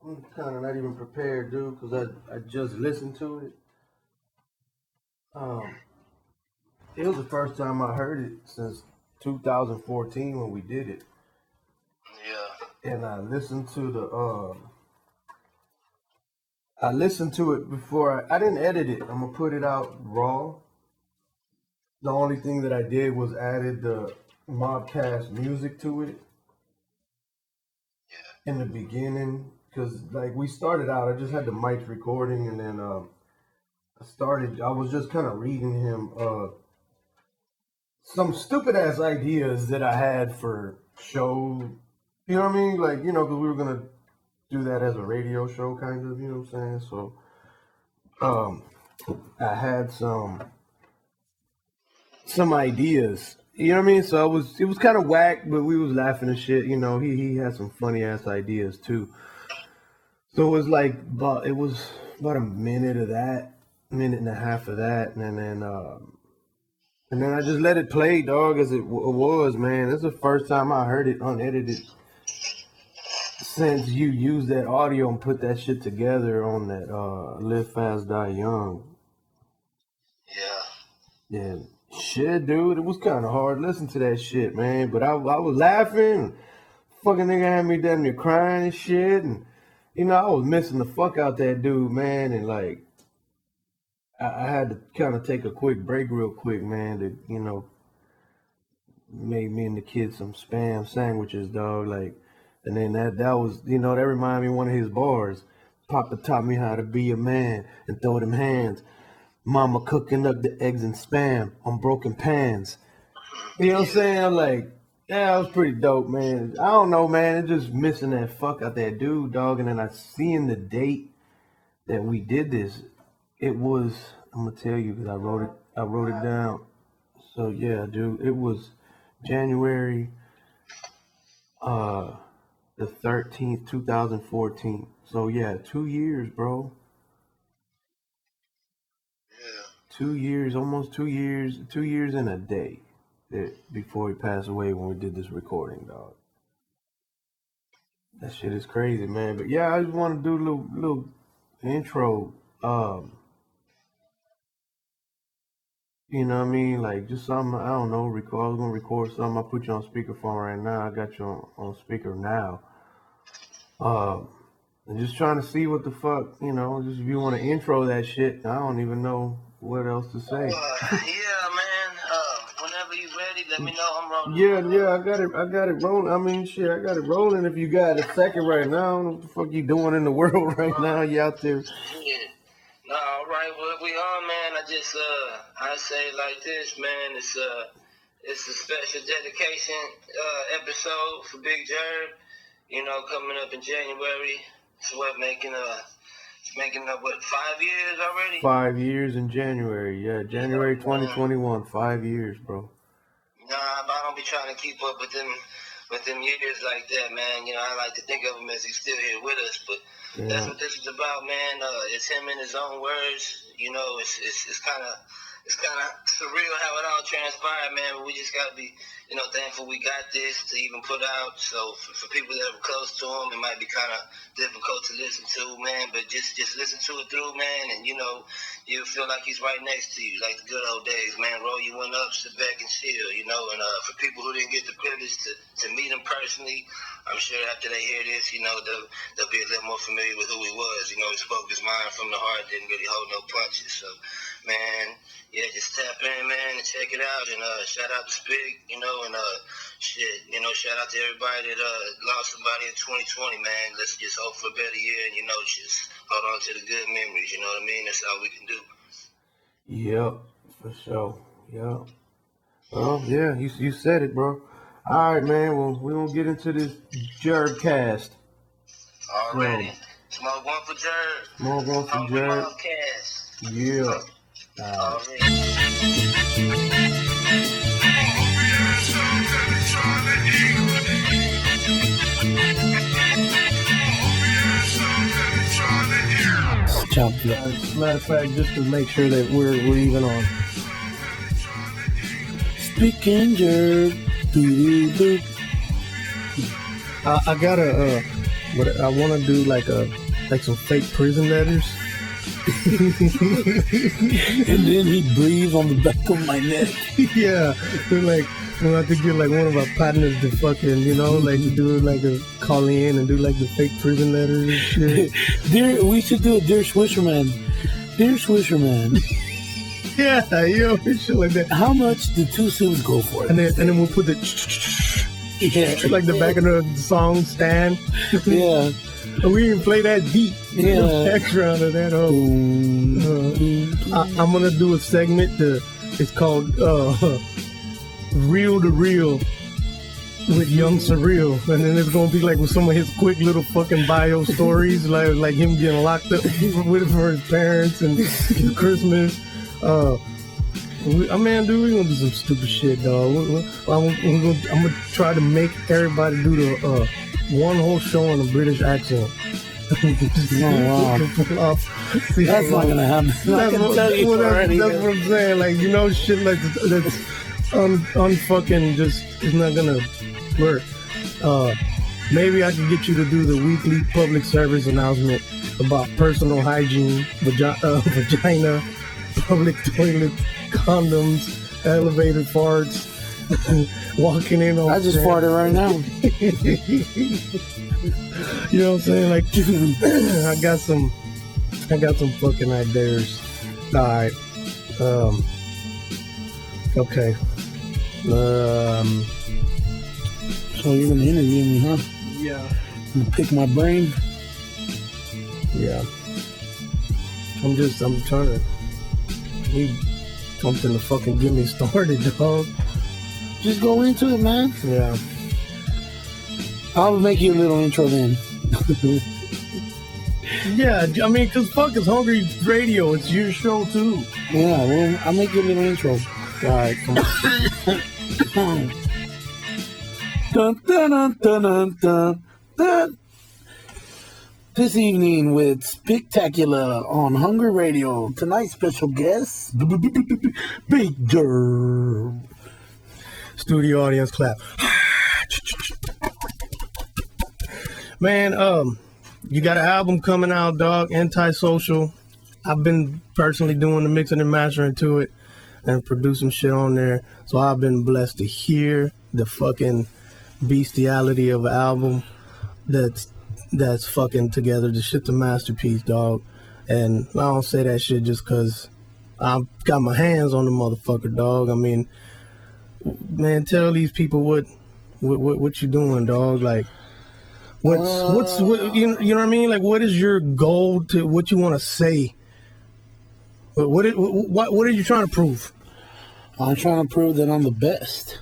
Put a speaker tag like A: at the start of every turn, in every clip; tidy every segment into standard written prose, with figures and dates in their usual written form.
A: I'm kind of not even prepared, dude, because I just listened to it. It was the first time I heard it since 2014 when we did it.
B: Yeah.
A: And I listened to it before I didn't edit it. I'm gonna put it out raw. The only thing that I did was added the Mobcast music to it.
B: Yeah.
A: In the beginning, because like we started out, I just had the mics recording, and then I was just kind of reading him some stupid ass ideas that I had for shows. You know what I mean? Like, you know, because we were gonna do that as a radio show, kind of. You know what I'm saying? So, I had some ideas. You know what I mean? So it was kind of whack, but we was laughing and shit. You know, he had some funny ass ideas too. So it was about a minute of that, minute and a half of that, and then I just let it play, dog, as it was, man. This is the first time I heard it unedited since you used that audio and put that shit together on that Live Fast, Die Young.
B: Yeah.
A: Yeah. Shit, dude, it was kind of hard to listen to that shit, man. But I was laughing. Fucking nigga had me damn near crying and shit. And, you know, I was missing the fuck out that dude, man. And, like, I had to kind of take a quick break real quick, man, to, you know, made me and the kids some Spam sandwiches, dog. Like, and then that was, you know, that reminded me of one of his bars. Papa taught me how to be a man and throw them hands. Mama cooking up the eggs and Spam on broken pans. You know what I'm saying? Like, yeah, it was pretty dope, man. I don't know, man. It's just missing that fuck out that dude, dog. And then I seen the date that we did this. It was, I'm gonna tell you because I wrote it down. So yeah, dude, it was January the 13th, 2014. So yeah, 2 years, bro. 2 years, almost 2 years, 2 years and a day before he passed away when we did this recording, dog. That shit is crazy, man. But yeah, I just want to do a little intro. You know what I mean? Like just something, I don't know, I was gonna record something. I'll put you on speakerphone right now. I got you on speaker now. And just trying to see what the fuck, you know, just if you want to intro that shit, I don't even know what else to say.
B: Yeah, man. Whenever you ready, let me know. I'm rolling.
A: Yeah, I got it rolling. I mean, shit, I got it rolling. If you got a second right now, I don't know what the fuck you doing in the world right now. You out there?
B: Yeah. No, all right. Well, we on, man. I say it like this, man. It's a special dedication episode for Big Gerb. You know, coming up in January. It's making up 5 years already?
A: 5 years in January, yeah. January 2021, 5 years, bro.
B: Nah, I don't be trying to keep up with them years like that, man. You know, I like to think of him as he's still here with us, but yeah. That's what this is about, man. It's him in his own words. You know, it's kind of surreal how it all transpired, man. But we just gotta be, you know, thankful we got this to even put out. So for people that are close to him, it might be kind of difficult to listen to, man. But just listen to it through, man, and you know, you'll feel like he's right next to you, like the good old days, man. Roll your one up, sit back and chill, you know. And for people who didn't get the privilege to meet him personally, I'm sure after they hear this, you know, they'll be a little more familiar with who he was. You know, he spoke his mind from the heart, didn't really hold no punches. So, man, yeah, just tap in, man, and check it out. And shout out to Spik, you know, and shit, you know, shout out to everybody that lost somebody in 2020, man. Let's just hope for a better year and, you know, just hold on to the good memories, you know what I mean? That's all we can do.
A: Yep, for sure. Yep. Well, yeah, you said it, bro. All right, man. Well, we're going to get into this Gerb cast.
B: Already. Smoke one for Gerb.
A: Smoke one for Gerb.
B: Mobcast.
A: Yeah. As a matter of fact, just to make sure that we're even on. Speaking Gerb. I got but I want to do like some fake prison letters.
C: And then he breathes on the back of my neck.
A: Yeah, like when I could get like one of our partners to fucking, you know, like to do like a call in and do like the fake prison letters and shit.
C: We should do a Dear Swisherman. Dear Swisherman.
A: Yeah, you know, shit like that.
C: How much did 2 suits go for?
A: And then we'll put the like the back of the song stand.
C: Yeah.
A: We even play that beat.
C: Yeah.
A: Background of that. I'm gonna do a segment. It's called Real to Real with Young Surreal, and then it's gonna be like with some of his quick little fucking bio stories, like him getting locked up with for his parents and his Christmas. Dude, we're gonna do some stupid shit, dog. I'm gonna try to make everybody do the one whole show in a British accent.
C: Oh, wow.
A: See,
C: that's not gonna happen. That's what
A: I'm saying. Like, you know, shit like that's unfucking just it's not gonna work. Maybe I can get you to do the weekly public service announcement about personal hygiene, vagina, public toilet, condoms, elevator farts, walking in on.
C: I just farted right now.
A: You know what I'm saying? Like, I got some fucking ideas. All right. Okay.
C: So you're gonna interview me, huh?
A: Yeah.
C: You pick my brain.
A: Yeah. I'm trying to need something to fucking get me started, dog.
C: Just go into it, man.
A: Yeah.
C: I'll make you a little intro then.
A: Yeah, I mean, cause fuck, it's Hongree Radio. It's your show too.
C: Yeah, well, I'll make you a little intro.
A: All right, come on.
C: Dun, dun, dun, dun, dun, dun, dun. This evening with Spectacular on Hongree Radio. Tonight's special guest, Big Gerb.
A: Studio audience clap. Man, you got an album coming out, dog, Antisocial. I've been personally doing the mixing and mastering to it and producing shit on there. So I've been blessed to hear the fucking bestiality of an album that's fucking together. The shit's a masterpiece, dog. And I don't say that shit just because I've got my hands on the motherfucker, dog. I mean, man, tell these people what you doing, dog. Like, what you know what I mean? Like, what is your goal to what you want to say? What are you trying to prove?
C: I'm trying to prove that I'm the best,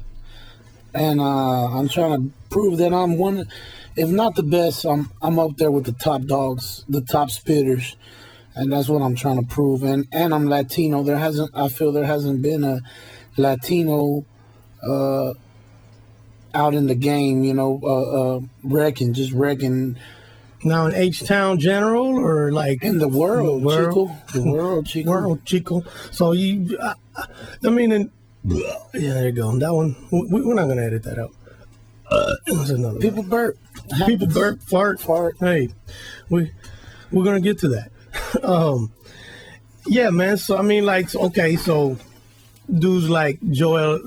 C: and I'm trying to prove that I'm one. If not the best, I'm up there with the top dogs, the top spitters, and that's what I'm trying to prove. And I'm Latino. I feel there hasn't been a Latino out in the game, you know, wrecking.
A: Now in H-Town general or like
C: in the world, Chico.
A: World, Chico. So I mean, yeah, there you go. That one, we're not gonna edit that out.
C: People burp.
A: People burp, fart. Hey, we're gonna get to that. Yeah, man. So I mean, like, okay, so dudes like Joel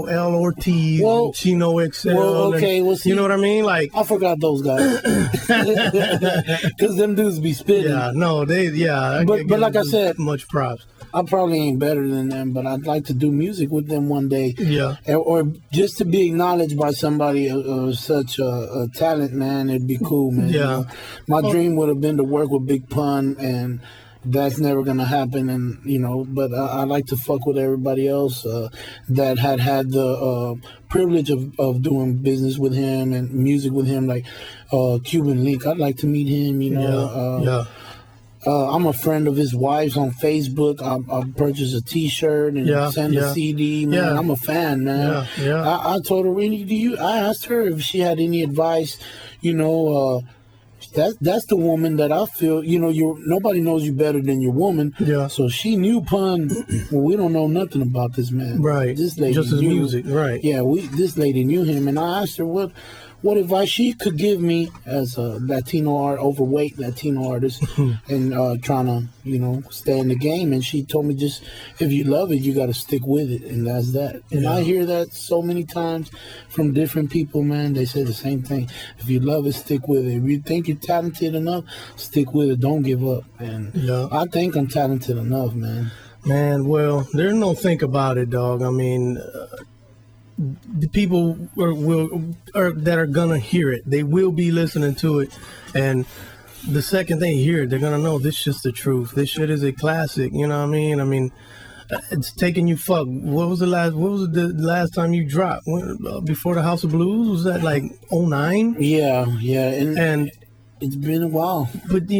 A: Ortiz, Chino XL.
C: Well, okay,
A: you know what I mean? Like,
C: I forgot those guys because them dudes be spitting.
A: Yeah, no,
C: But like I said,
A: much props.
C: I probably ain't better than them, but I'd like to do music with them one day.
A: Yeah,
C: or just to be acknowledged by somebody of such a talent, man. It'd be cool, man.
A: Yeah,
C: you know? My dream would have been to work with Big Pun, and that's never gonna happen. And you know, but I like to fuck with everybody else that had the privilege of doing business with him and music with him, like Cuban Link. I'd like to meet him. You know. I'm a friend of his wife's on Facebook. I purchased a T-shirt and send a CD. Man, I'm a fan, man. I told her, I asked her if she had any advice. You know, that's the woman that I feel. You know, nobody knows you better than your woman. Yeah. So she knew Pun. Well, we don't know nothing about this man.
A: Right.
C: This lady
A: just his
C: knew,
A: music. Right.
C: Yeah. This lady knew him, and I asked her what advice she could give me as a overweight Latino artist, and trying to, stay in the game. And she told me, just if you love it, you got to stick with it, and that's that. And I hear that so many times from different people, man. They say the same thing. If you love it, stick with it. If you think you're talented enough, stick with it. Don't give up. And I think I'm talented enough, man.
D: Man, well, there's no think about it, dog. I mean, the people that are gonna hear it, they will be listening to it, and the second they hear it, they're gonna know this shit's the truth. This shit is a classic. You know what I mean? I mean, it's taking you fuck. What was the last time you dropped? Before the House of Blues? Was that like 09?
C: Yeah, and it's been a while.
D: But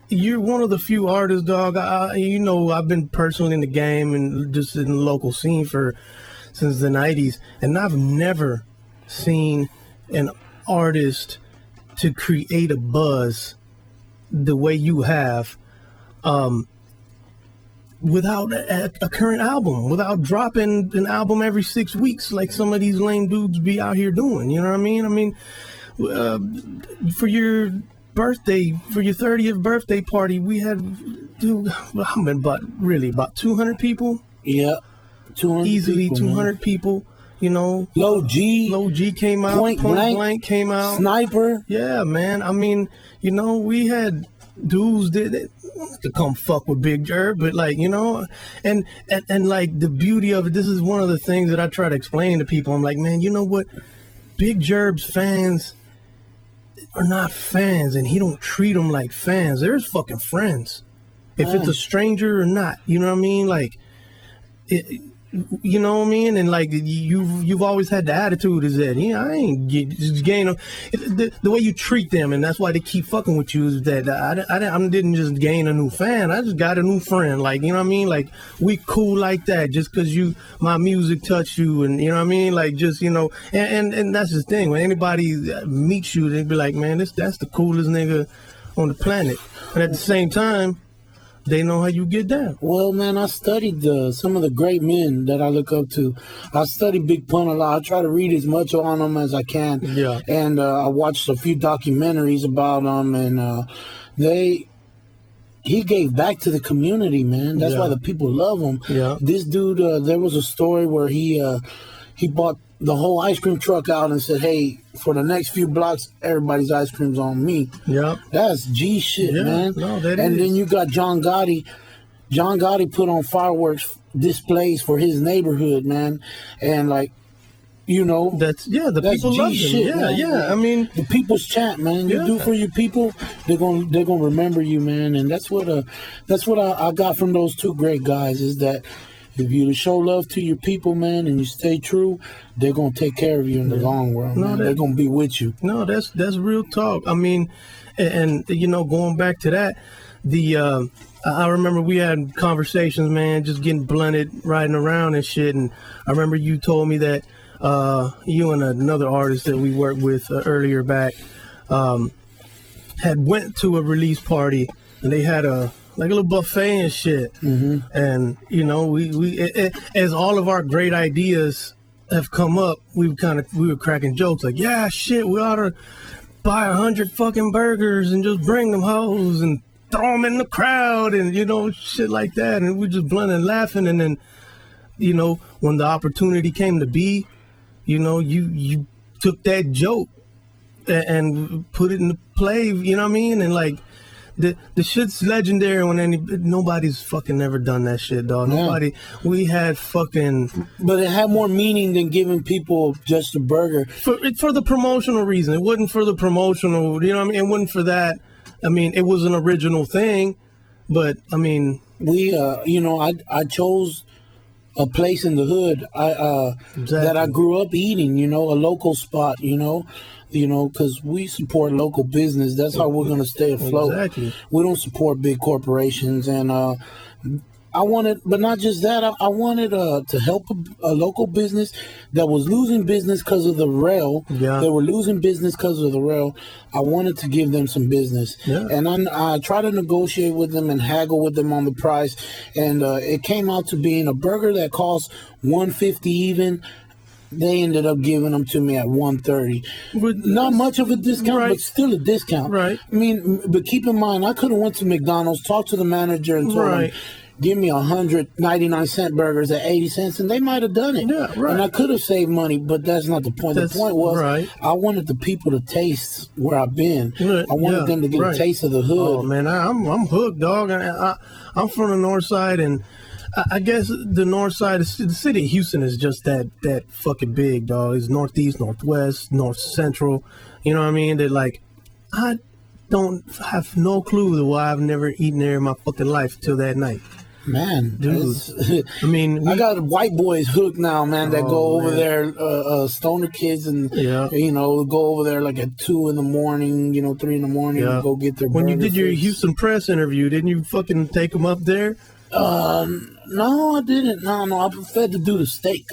D: you're one of the few artists, dog. I've been personally in the game and just in the local scene since the 90s, and I've never seen an artist to create a buzz the way you have without a current album, without dropping an album every 6 weeks like some of these lame dudes be out here doing. You know what I mean? I mean, for your 30th birthday party, we had about 200 people.
C: Yeah. 200
D: easily
C: people,
D: 200 people,
C: Low G
D: came out, Point Blank came out,
C: Sniper.
D: Yeah, man. I mean, we had dudes that to come fuck with Big Gerb, but like, and like the beauty of it, this is one of the things that I try to explain to people. I'm like, man, you know what? Big Gerb's fans are not fans, and he don't treat them like fans. They're his fucking friends. If it's a stranger or not, you know what I mean? Like, you know what I mean? And like you've always had the attitude is that I ain't just gain the way you treat them, and that's why they keep fucking with you. Is that I didn't just gain a new fan, I just got a new friend. Like, you know what I mean? Like, we cool like that just because my music touched you, and you know what I mean? Like, just and that's the thing. When anybody meets you, they be like, man, that's the coolest nigga on the planet. And at the same time, they know how you get down.
C: Well, man, I studied some of the great men that I look up to. I study Big Pun a lot. I try to read as much on them as I can.
D: Yeah.
C: And I watched a few documentaries about them, and he gave back to the community, man. That's why the people love him.
D: Yeah.
C: This dude, there was a story where he bought the whole ice cream truck out and said, hey, for the next few blocks, everybody's ice cream's on me.
D: Yeah.
C: That's G shit, man.
D: No, that
C: and
D: is.
C: then you got John Gotti. John Gotti put on fireworks displays for his neighborhood, man. And like,
D: that's the
C: that's
D: people
C: G
D: love him.
C: shit, man.
D: Yeah. I mean,
C: the people's chant, man. You do for your people, they're gonna remember you, man. And that's what I got from those two great guys, is that if you show love to your people, man, and you stay true, they're gonna take care of you in the long run, man. They're gonna be with you.
D: No, that's real talk. I mean, and going back to that, I remember we had conversations, man, just getting blunted, riding around and shit. And I remember you told me that you and another artist that we worked with earlier back had went to a release party, and they had a little buffet and shit.
C: Mm-hmm.
D: And we as all of our great ideas have come up, we were cracking jokes like, yeah, shit, we ought to buy 100 fucking burgers and just bring them hoes and throw them in the crowd, and shit like that. And we just blunt and laughing. And then when the opportunity came to be, you took that joke and put it into play, you know what I mean? And like, the shit's legendary when nobody's fucking never done that shit, dog. Nobody. We had fucking.
C: But it had more meaning than giving people just a burger.
D: For the promotional reason. It wasn't for the promotional. You know what I mean? It wasn't for that. I mean, it was an original thing, but I mean,
C: we. I chose a place in the hood. That I grew up eating. A local spot. Because we support local business. That's how we're going to stay afloat.
D: Exactly.
C: We don't support big corporations. And I wanted, but not just that, I wanted to help a local business that was losing business because of the rail.
D: Yeah.
C: They were losing business because of the rail. I wanted to give them some business.
D: Yeah.
C: And I tried to negotiate with them and haggle with them on the price. And it came out to being a burger that costs $150 even. They ended up giving them to me at $130. Not much of a discount,
D: Right.
C: but still a discount.
D: Right.
C: I mean, but keep in mind, I could have went to McDonald's, talked to the manager, and told
D: Right.
C: him, give me 199-cent burgers at 80 cents, and they might have done it.
D: Yeah, right.
C: And I could have saved money, but that's not the point.
D: That's
C: the point was,
D: right.
C: I wanted the people to taste where I've been.
D: Right,
C: I wanted them to get
D: right.
C: a taste of the hood.
D: Oh man, I'm hooked, dog. I'm from the north side, and I guess the north side, the city of Houston is just that fucking big, dog. It's northeast, northwest, north central. You know what I mean? That like, I don't have no clue why I've never eaten there in my fucking life till that night.
C: Man,
D: Dude. I mean,
C: I got white boys hooked now, man, that go over
D: man.
C: there, stoner kids, and
D: Yeah.
C: go over there like at 2 in the morning, 3 in the morning,
D: Yeah.
C: and go get their.
D: When you
C: burger
D: did your
C: fix.
D: Houston press interview, didn't you fucking take them up there?
C: No, I didn't. No, I prefer to do the steak.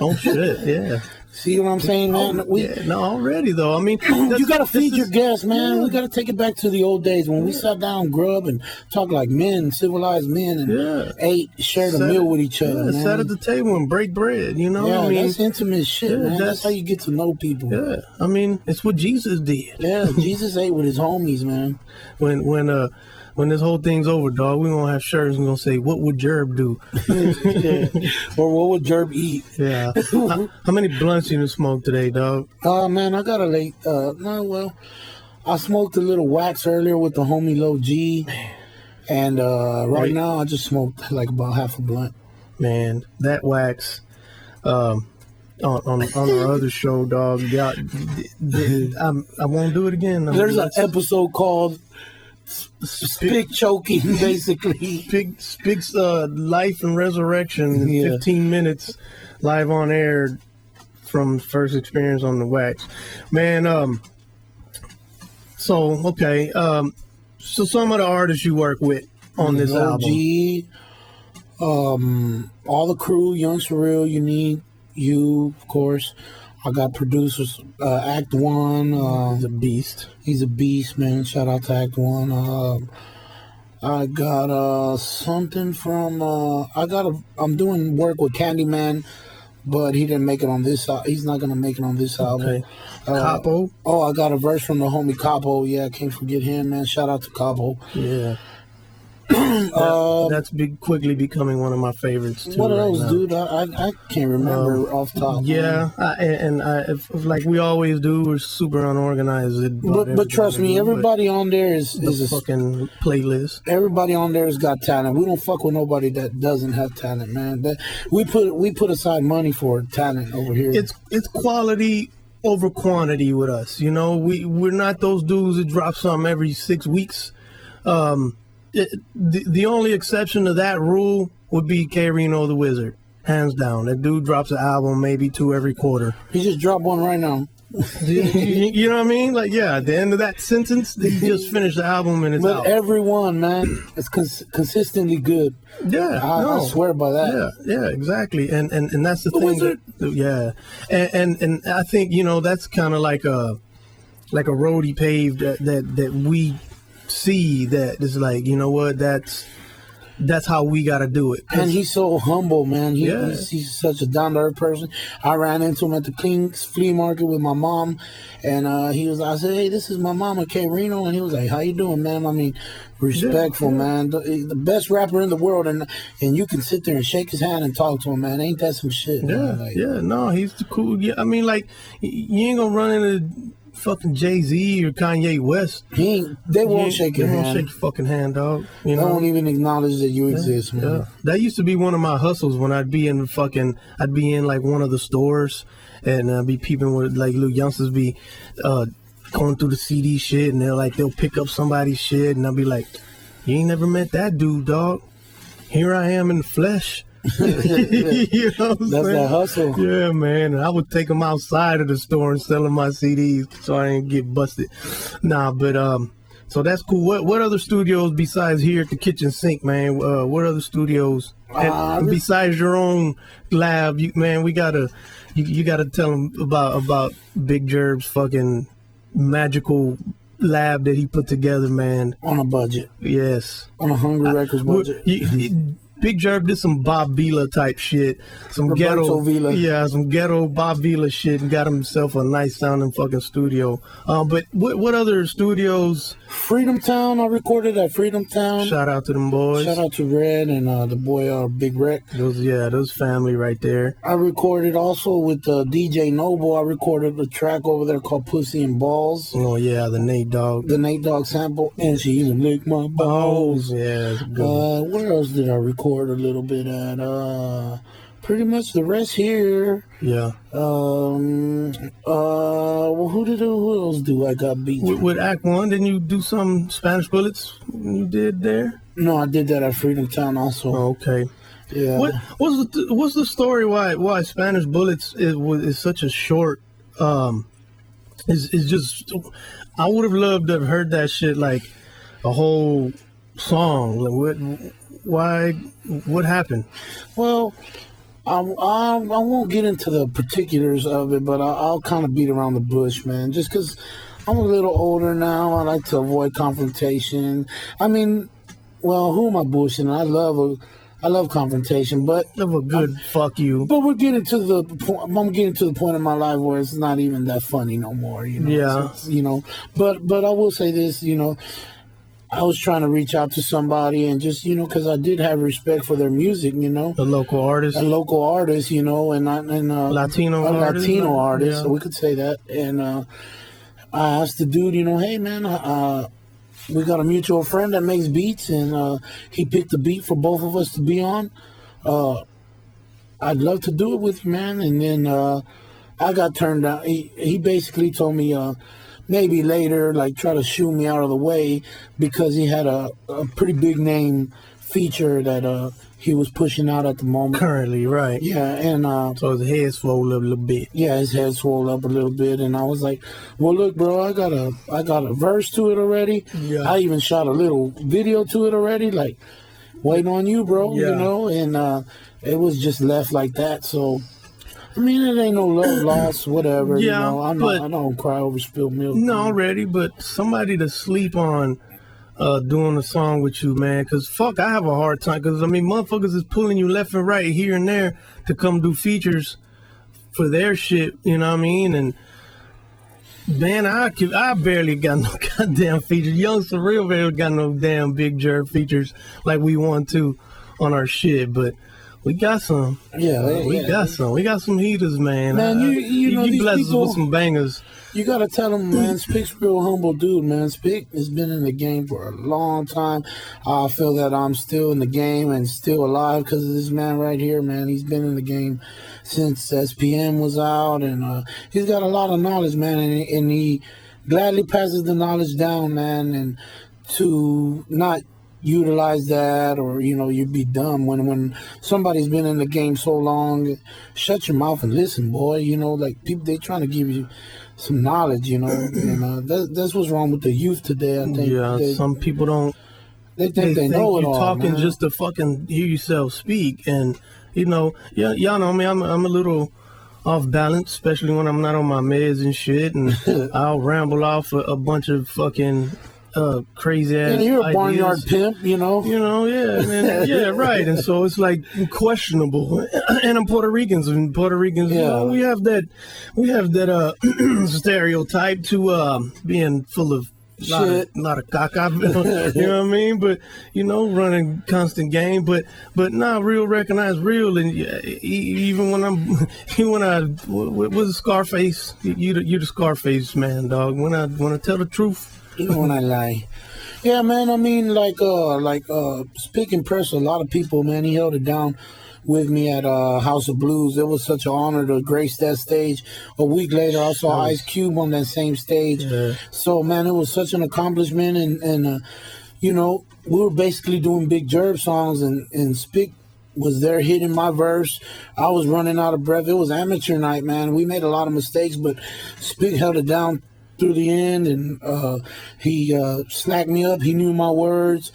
D: Oh shit, yeah.
C: See what I'm saying, man?
D: Yeah, no, already though. I mean,
C: You gotta feed your guests, man.
D: Yeah.
C: We gotta take it back to the old days when we sat down, grub, and talked like men, civilized men, and ate, shared a meal with each other. Man.
D: Sat at the table and break bread. You know,
C: Yeah,
D: I mean,
C: that's intimate shit,
D: yeah,
C: man. That's
D: that's-
C: how you get to know people.
D: yeah. I mean, it's what Jesus did.
C: Yeah, Jesus ate with his homies, man.
D: When this whole thing's over, dog, we gonna have shirts and gonna say, "What would Gerb do?"
C: Or what would Gerb eat?
D: Yeah. How many blunts you done smoked today, dog?
C: Man, I got a late. I smoked a little wax earlier with the homie Low G, and right now I just smoked like about half a blunt.
D: Man, that wax. On our other show, dog. I won't do it again.
C: There's an episode called Spik Choking, basically.
D: Spik's life and resurrection in
C: Yeah.
D: 15 minutes live on air from first experience on the wax. Man, so some of the artists you work with on this
C: Low
D: album.
C: G, all the crew, Young Surreal, you, of course. I got producers, Act One.
D: The Beast.
C: He's a beast, man. Shout out to Act One. I got something from. I'm doing work with Candyman, but he didn't make it on this. He's not gonna make it on this album.
D: Okay. Capo.
C: Oh, I got a verse from the homie Capo. Yeah, I can't forget him, man. Shout out to Capo.
D: Yeah. That's quickly becoming one of my favorites too.
C: What
D: right
C: else,
D: now.
C: dude? I can't remember off top.
D: Yeah, if like we always do, we're super unorganized.
C: But trust me, everybody on there is
D: a
C: a
D: fucking playlist.
C: Everybody on there has got talent. We don't fuck with nobody that doesn't have talent, man. We put aside money for talent over here.
D: It's quality over quantity with us. You know, we're not those dudes that drop something every 6 weeks. The only exception to that rule would be K-Rino the Wizard, hands down. That dude drops an album maybe 2 every quarter.
C: He just dropped one right now.
D: You know what I mean? Like, yeah, at the end of that sentence, he just finished the album and it's
C: But
D: out.
C: everyone, man, is consistently good.
D: Yeah,
C: I swear by that.
D: Yeah, exactly. And that's the thing.
C: Wizard.
D: And I think, you know, that's kind of like a road he paved that we see that is like, you know what, that's how we got to do it.
C: And he's so humble, man.
D: Yeah.
C: He's such a down-to-earth person. I ran into him at the King's flea market with my mom, and I said, hey, this is my mama, K-Rino, and he was like, how you doing, man? I mean, respectful, man. The best rapper in the world, and you can sit there and shake his hand and talk to him, man. Ain't that some shit, man? Like,
D: No, he's the cool. Yeah, I mean, like, you ain't gonna run into fucking Jay-Z or Kanye West.
C: They won't shake your
D: They
C: hand.
D: won't shake your fucking hand, dog. You
C: They
D: know?
C: won't even acknowledge that you exist, man.
D: Yeah. That used to be one of my hustles when I'd be in like one of the stores and I'd be peeping with like little youngsters be going through the CD shit and they'll pick up somebody's shit and I'll be like, you ain't never met that dude, dog. Here I am in the flesh. You know what I'm
C: That's
D: saying?
C: that hustle.
D: Yeah, man. I would take them outside of the store and sell them my CDs so I didn't get busted. Nah, but so that's cool. What other studios besides here at the kitchen sink, man? What other studios? And besides your own lab, you gotta tell them about Big Gerb's fucking magical lab that he put together, man.
C: On a budget.
D: Yes.
C: On a Hongree Records budget.
D: Big Gerb did some Bob Vila type shit, some
C: Roberto Vila.
D: yeah, some ghetto Bob Vila shit, and got himself a nice sounding fucking studio. But what other studios?
C: Freedom Town, I recorded at Freedom Town.
D: Shout out to them boys.
C: Shout out to Red and the boy Big Rec.
D: Those family right there.
C: I recorded also with DJ Noble. I recorded a track over there called Pussy and Balls.
D: Oh yeah, the Nate Dogg.
C: The Nate Dogg sample. And she even licked my balls.
D: Yeah, it's a good one.
C: Where else did I record a little bit at? Pretty much the rest here.
D: Yeah.
C: Well, who else do I got beats
D: with Act One? Didn't you do some Spanish Bullets you did there?
C: No, I did that at Freedom Town also.
D: Oh, okay.
C: Yeah.
D: What's the story why Spanish Bullets is such a short is just I would have loved to have heard that shit like a whole song. Like what happened?
C: Well, I won't get into the particulars of it, but I'll kind of beat around the bush, man. Just because I'm a little older now, I like to avoid confrontation. I mean, well, who am I bullshitting? I love confrontation, but
D: Of a good fuck you.
C: But we're getting to the point. I'm getting to the point in my life where it's not even that funny no more. You know.
D: Yeah.
C: So, you know. But I will say this. You know, I was trying to reach out to somebody and just, you know, because I did have respect for their music, you know.
D: A local artist.
C: You know, and
D: Latino artist.
C: Latino artist,
D: Yeah.
C: so we could say that. And I asked the dude, you know, hey, man, we got a mutual friend that makes beats, and he picked the beat for both of us to be on. I'd love to do it with you, man. And then I got turned down. He basically told me maybe later, like, try to shoo me out of the way because he had a pretty big name feature that he was pushing out at the moment.
D: Currently, right.
C: Yeah, and
D: So his head swole up a little bit.
C: yeah, his head swelled up a little bit, and I was like, "Well, look, bro, I got a verse to it already.
D: Yeah.
C: I even shot a little video to it already, like waiting on you, bro.
D: Yeah.
C: You know." And it was just left like that. So, I mean, it ain't no love lost, whatever.
D: Yeah,
C: you know, I don't cry over spilled milk.
D: No, already, but somebody to sleep on doing a song with you, man. Because, fuck, I have a hard time. Because, I mean, motherfuckers is pulling you left and right here and there to come do features for their shit, you know what I mean? And, man, I barely got no goddamn features. Young Surreal barely got no damn Big Gerb features like we want to on our shit, but we got some.
C: Yeah,
D: We got some. We got some heaters, man.
C: Man, you know,
D: you
C: these
D: bless us
C: people-
D: with some bangers.
C: You gotta tell him, man, Spik's real humble dude, man. Spik has been in the game for a long time. I feel that I'm still in the game and still alive because of this man right here, man. He's been in the game since SPM was out, and he's got a lot of knowledge, man, and he gladly passes the knowledge down, man, and to not utilize that, or, you know, you'd be dumb when somebody's been in the game so long. Shut your mouth and listen, boy. You know, like, people, they trying to give you some knowledge, you know. And that's what's wrong with the youth today. I think
D: Some people don't.
C: they think they know it
D: you're
C: all,
D: talking
C: man.
D: just to fucking hear yourself speak, and you know, y'all know me. I'm a little off balance, especially when I'm not on my meds and shit, and I'll ramble off a bunch of fucking crazy ass.
C: And you're a
D: ideas.
C: barnyard pimp, you know.
D: You know, yeah, man, yeah, right. And so it's like questionable. And I'm Puerto Ricans, and Puerto Ricans, you know, we have that stereotype to being full of lot of caca, you know what I mean? But, you know, running constant game, but real recognize real, and even when with Scarface, you the Scarface man, dog. When I tell the truth.
C: You know when I lie. Yeah, man, I mean, like Spik impressed a lot of people, man. He held it down with me at House of Blues. It was such an honor to grace that stage. A week later, I saw Ice Cube on that same stage.
D: Yeah.
C: So, man, it was such an accomplishment. And you know, we were basically doing Big Gerb songs, and Spik was there hitting my verse. I was running out of breath. It was amateur night, man. We made a lot of mistakes, but Spik held it down through the end, and he snacked me up. He knew my words,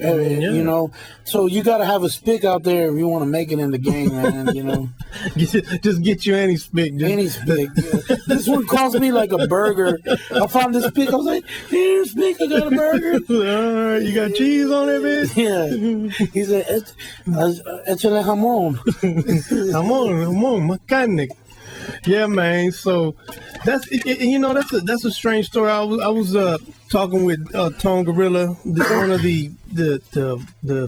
C: You know, so you got to have a Spik out there if you want to make it in the game, man. You know,
D: just get you any Spik.
C: Any Spik. Yeah. This one cost me like a burger. I found this Spik. I was like, "Here, Spik, I got a burger."
D: All right, you got cheese on it, bitch.
C: Yeah. He said, "Échale jamón."
D: Jamón, mechanic. Yeah, man. So that's that's a strange story. I was talking with Tone Gorilla, one of the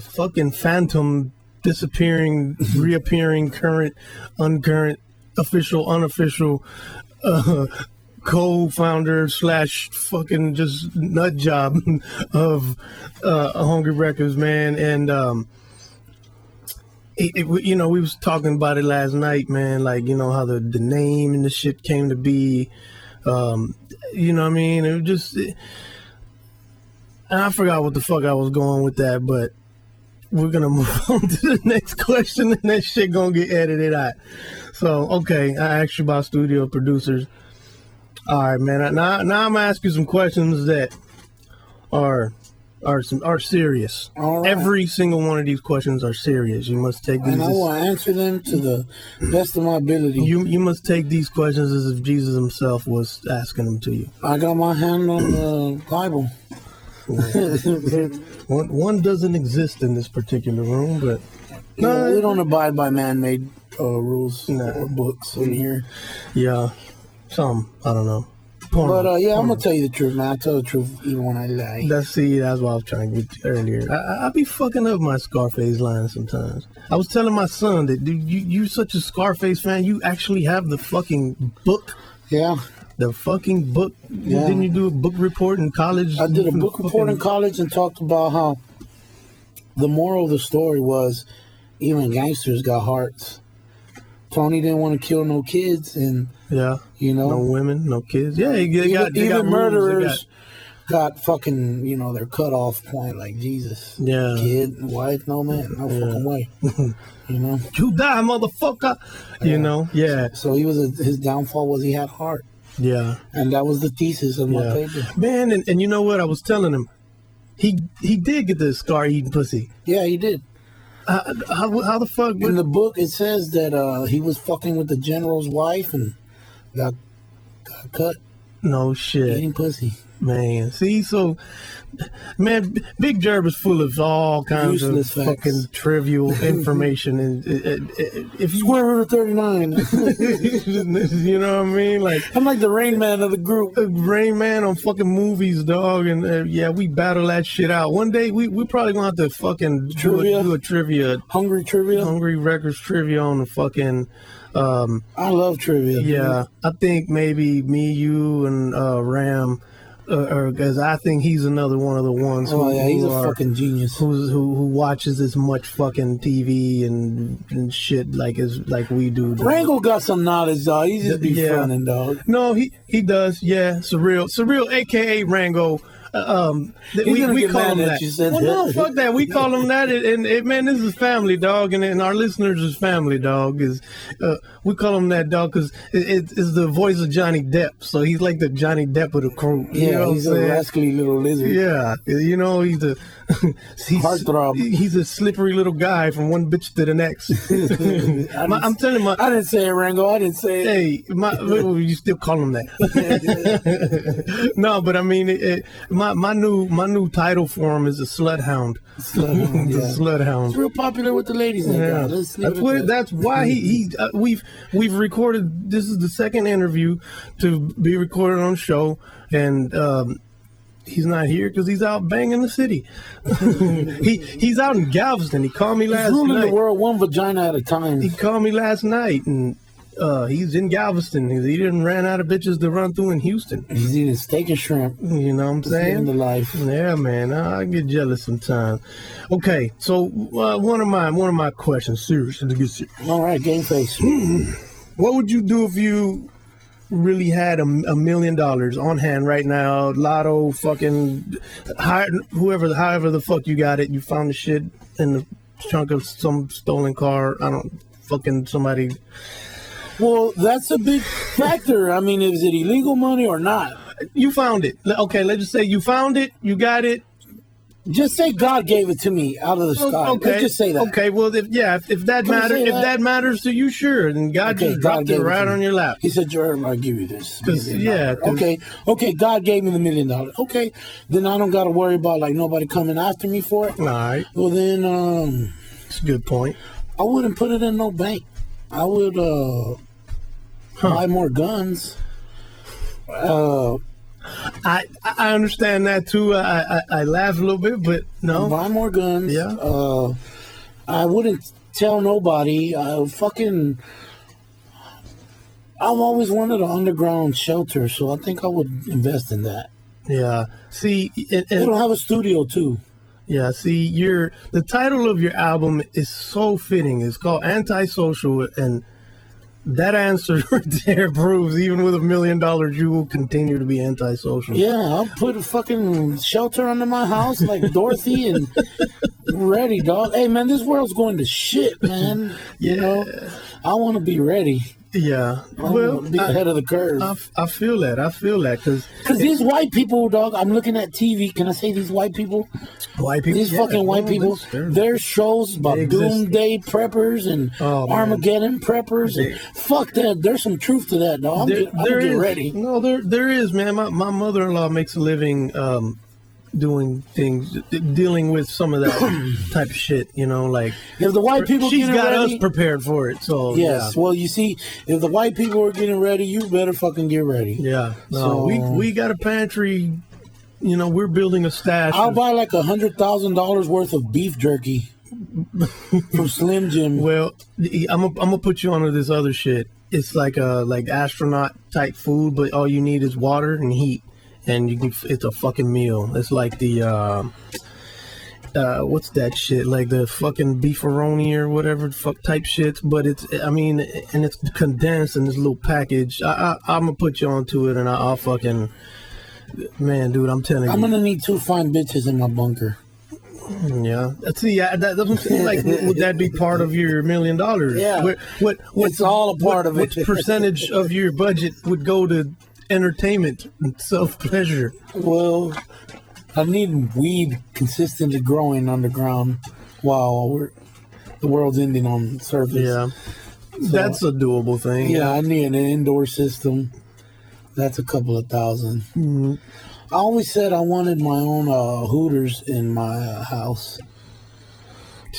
D: fucking phantom disappearing, reappearing, current, uncurrent, official, unofficial co-founder / fucking just nut job of Hongree Records, man. And we was talking about it last night, man. Like, how the name and the shit came to be. You know what I mean? It was just, and I forgot what the fuck I was going with that, but we're gonna move on to the next question, and that shit gonna get edited out. So, okay, I asked you about studio producers. All right, man. Now I'm gonna ask you some questions that are serious.
C: All right.
D: Every single one of these questions are serious. You must take these.
C: And I will answer them to the best of my ability.
D: You must take these questions as if Jesus himself was asking them to you.
C: I got my hand on the Bible.
D: One doesn't exist in this particular room, but
C: we don't abide by man-made rules or books in here.
D: Yeah, some, I don't know.
C: But I'm gonna tell you the truth, man. I tell the truth even when I lie.
D: That's what I was trying to get to earlier. I be fucking up my Scarface lines sometimes. I was telling my son that, dude, you're such a Scarface fan. You actually have the fucking book.
C: Yeah.
D: The fucking book.
C: Yeah.
D: Didn't you do a book report in college?
C: I did a book report in college and talked about how the moral of the story was even gangsters got hearts. Tony didn't want to kill no kids, and no
D: women, no kids. Yeah,
C: even murderers got fucking their cutoff point, like Jesus.
D: Yeah,
C: kid, wife, no man, no fucking way.
D: You die, motherfucker. Yeah.
C: So his downfall was he had heart.
D: Yeah,
C: and that was the thesis of my paper.
D: Man, and you know what? I was telling him, he did get the scar eating pussy.
C: Yeah, he did.
D: How the fuck?
C: In the book, it says that he was fucking with the general's wife and got cut.
D: No shit.
C: Eating pussy.
D: Man, see, so, man, Big Gerb is full of all kinds
C: useless
D: of
C: facts.
D: fucking trivial information. And if you
C: Square root of 39.
D: You know what I mean? Like,
C: I'm like the Rain Man of the group.
D: Rain Man on fucking movies, dog. And we battle that shit out. One day, we probably gonna have to fucking do a trivia. Hongree Records trivia on the fucking.
C: I love trivia.
D: Yeah, I think maybe me, you, and Ram. Because I think he's another one of the ones
C: he's a fucking genius
D: who watches as much fucking TV and shit like we do.
C: Rango got some knowledge, dog. He just be funning, dog.
D: No, he does. Yeah, surreal, aka Rango. We call him that. No, fuck that. We call him that, and man, this is family, dog, and our listeners is family, dog. We call him that, dog, because it's the voice of Johnny Depp. So he's like the Johnny Depp of the crew.
C: He's a rascally little lizard.
D: Yeah, he's a
C: heartthrob.
D: He's a slippery little guy from one bitch to the next. I'm telling you,
C: I didn't say it, Rango. I didn't say it.
D: Hey, you still call him that? No, but I mean, my new title for him is a slut hound.
C: Sluthound,
D: yeah. Sluthound.
C: It's real popular with the ladies.
D: Yeah. That's why we've recorded. This is the second interview to be recorded on the show, and he's not here because he's out banging the city. He's out in Galveston. He called me last night.
C: He's ruling the world one vagina at a time.
D: He called me last night, and he's in Galveston. He didn't ran out of bitches to run through in Houston.
C: He's eating steak and shrimp.
D: You know what I'm saying?
C: The life.
D: Yeah, man. I get jealous sometimes. Okay, so one of my questions, seriously.
C: All right, game face.
D: What would you do if you really had $1 million on hand right now? Lotto, fucking, however the fuck you got it. You found the shit in the trunk of some stolen car. Somebody.
C: Well, that's a big factor. I mean, is it illegal money or not?
D: You found it. Okay, let's just say you found it, you got it,
C: Just say God gave it to me out of the sky.
D: Okay.
C: Let's just say that.
D: Okay. Well, if that matters, if that matters to you, sure. And God just dropped it right on your lap.
C: He said, "Gerb, I'll give you this." Okay. God gave me the $1 million. Okay. Then I don't got to worry about like nobody coming after me for it.
D: All right.
C: Well, then,
D: it's a good point.
C: I wouldn't put it in no bank. I would buy more guns.
D: I understand that too. I laugh a little bit, but no.
C: Buy more guns.
D: Yeah.
C: I wouldn't tell nobody. I've always wanted an underground shelter, so I think I would invest in that.
D: Yeah. See,
C: it'll have a studio too.
D: Yeah. See, the title of your album is so fitting. It's called Antisocial, and that answer right there proves even with $1 million, you will continue to be antisocial.
C: Yeah, I'll put a fucking shelter under my house like Dorothy and ready, dog. Hey, man, this world's going to shit, man. You know, I want to be ready.
D: Yeah.
C: Well, be ahead of the curve.
D: I feel that. Because
C: these white people, dog, I'm looking at TV. Can I say these white people?
D: White people?
C: These fucking white people. Their shows about doomsday preppers and Armageddon preppers. And fuck that. There's some truth to that, dog. I'm getting ready.
D: No, there is, man. My mother-in-law makes a living doing things, dealing with some of that type of shit, you know, like
C: if the white people
D: she's got
C: ready,
D: us prepared for it. So
C: yes, well, you see, if the white people are getting ready, you better fucking get ready.
D: Yeah, no, we got a pantry. You know, we're building a stash.
C: I'll buy like $100,000 worth of beef jerky from Slim Jim.
D: Well, I'm gonna put you onto this other shit. It's like astronaut type food, but all you need is water and heat. And it's a fucking meal. It's like the what's that shit? Like the fucking beefaroni or whatever fuck type shit. But it's condensed in this little package. I'm gonna put you onto it, and I'll fucking man, dude. I'm telling you,
C: I'm gonna need 2 fine bitches in my bunker.
D: Yeah. See, that doesn't seem like would that be part of your $1 million?
C: Yeah. It's all a part of it.
D: What percentage of your budget would go to entertainment and self-pleasure?
C: Well, I need weed consistently growing underground while the world's ending on the surface.
D: Yeah, so, that's a doable thing.
C: Yeah, I need an indoor system. That's a couple of thousand.
D: Mm-hmm.
C: I always said I wanted my own Hooters in my house.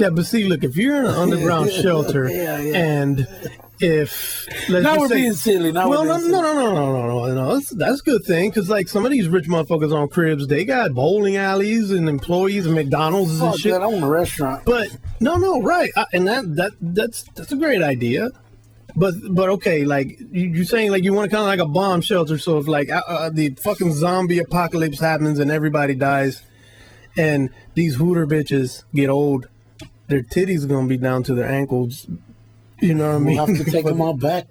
D: Yeah, but see, look, if you're in an underground shelter and if
C: now we're being silly.
D: No. That's a good thing because like some of these rich motherfuckers on cribs, they got bowling alleys and employees and McDonald's and shit.
C: I own a restaurant.
D: But no, right, and that's a great idea. But okay, like you're saying, like you want to kind of like a bomb shelter. So if like the fucking zombie apocalypse happens and everybody dies, and these Hooter bitches get old, their titties are gonna be down to their ankles. You know what I mean?
C: We'll have to take them out back.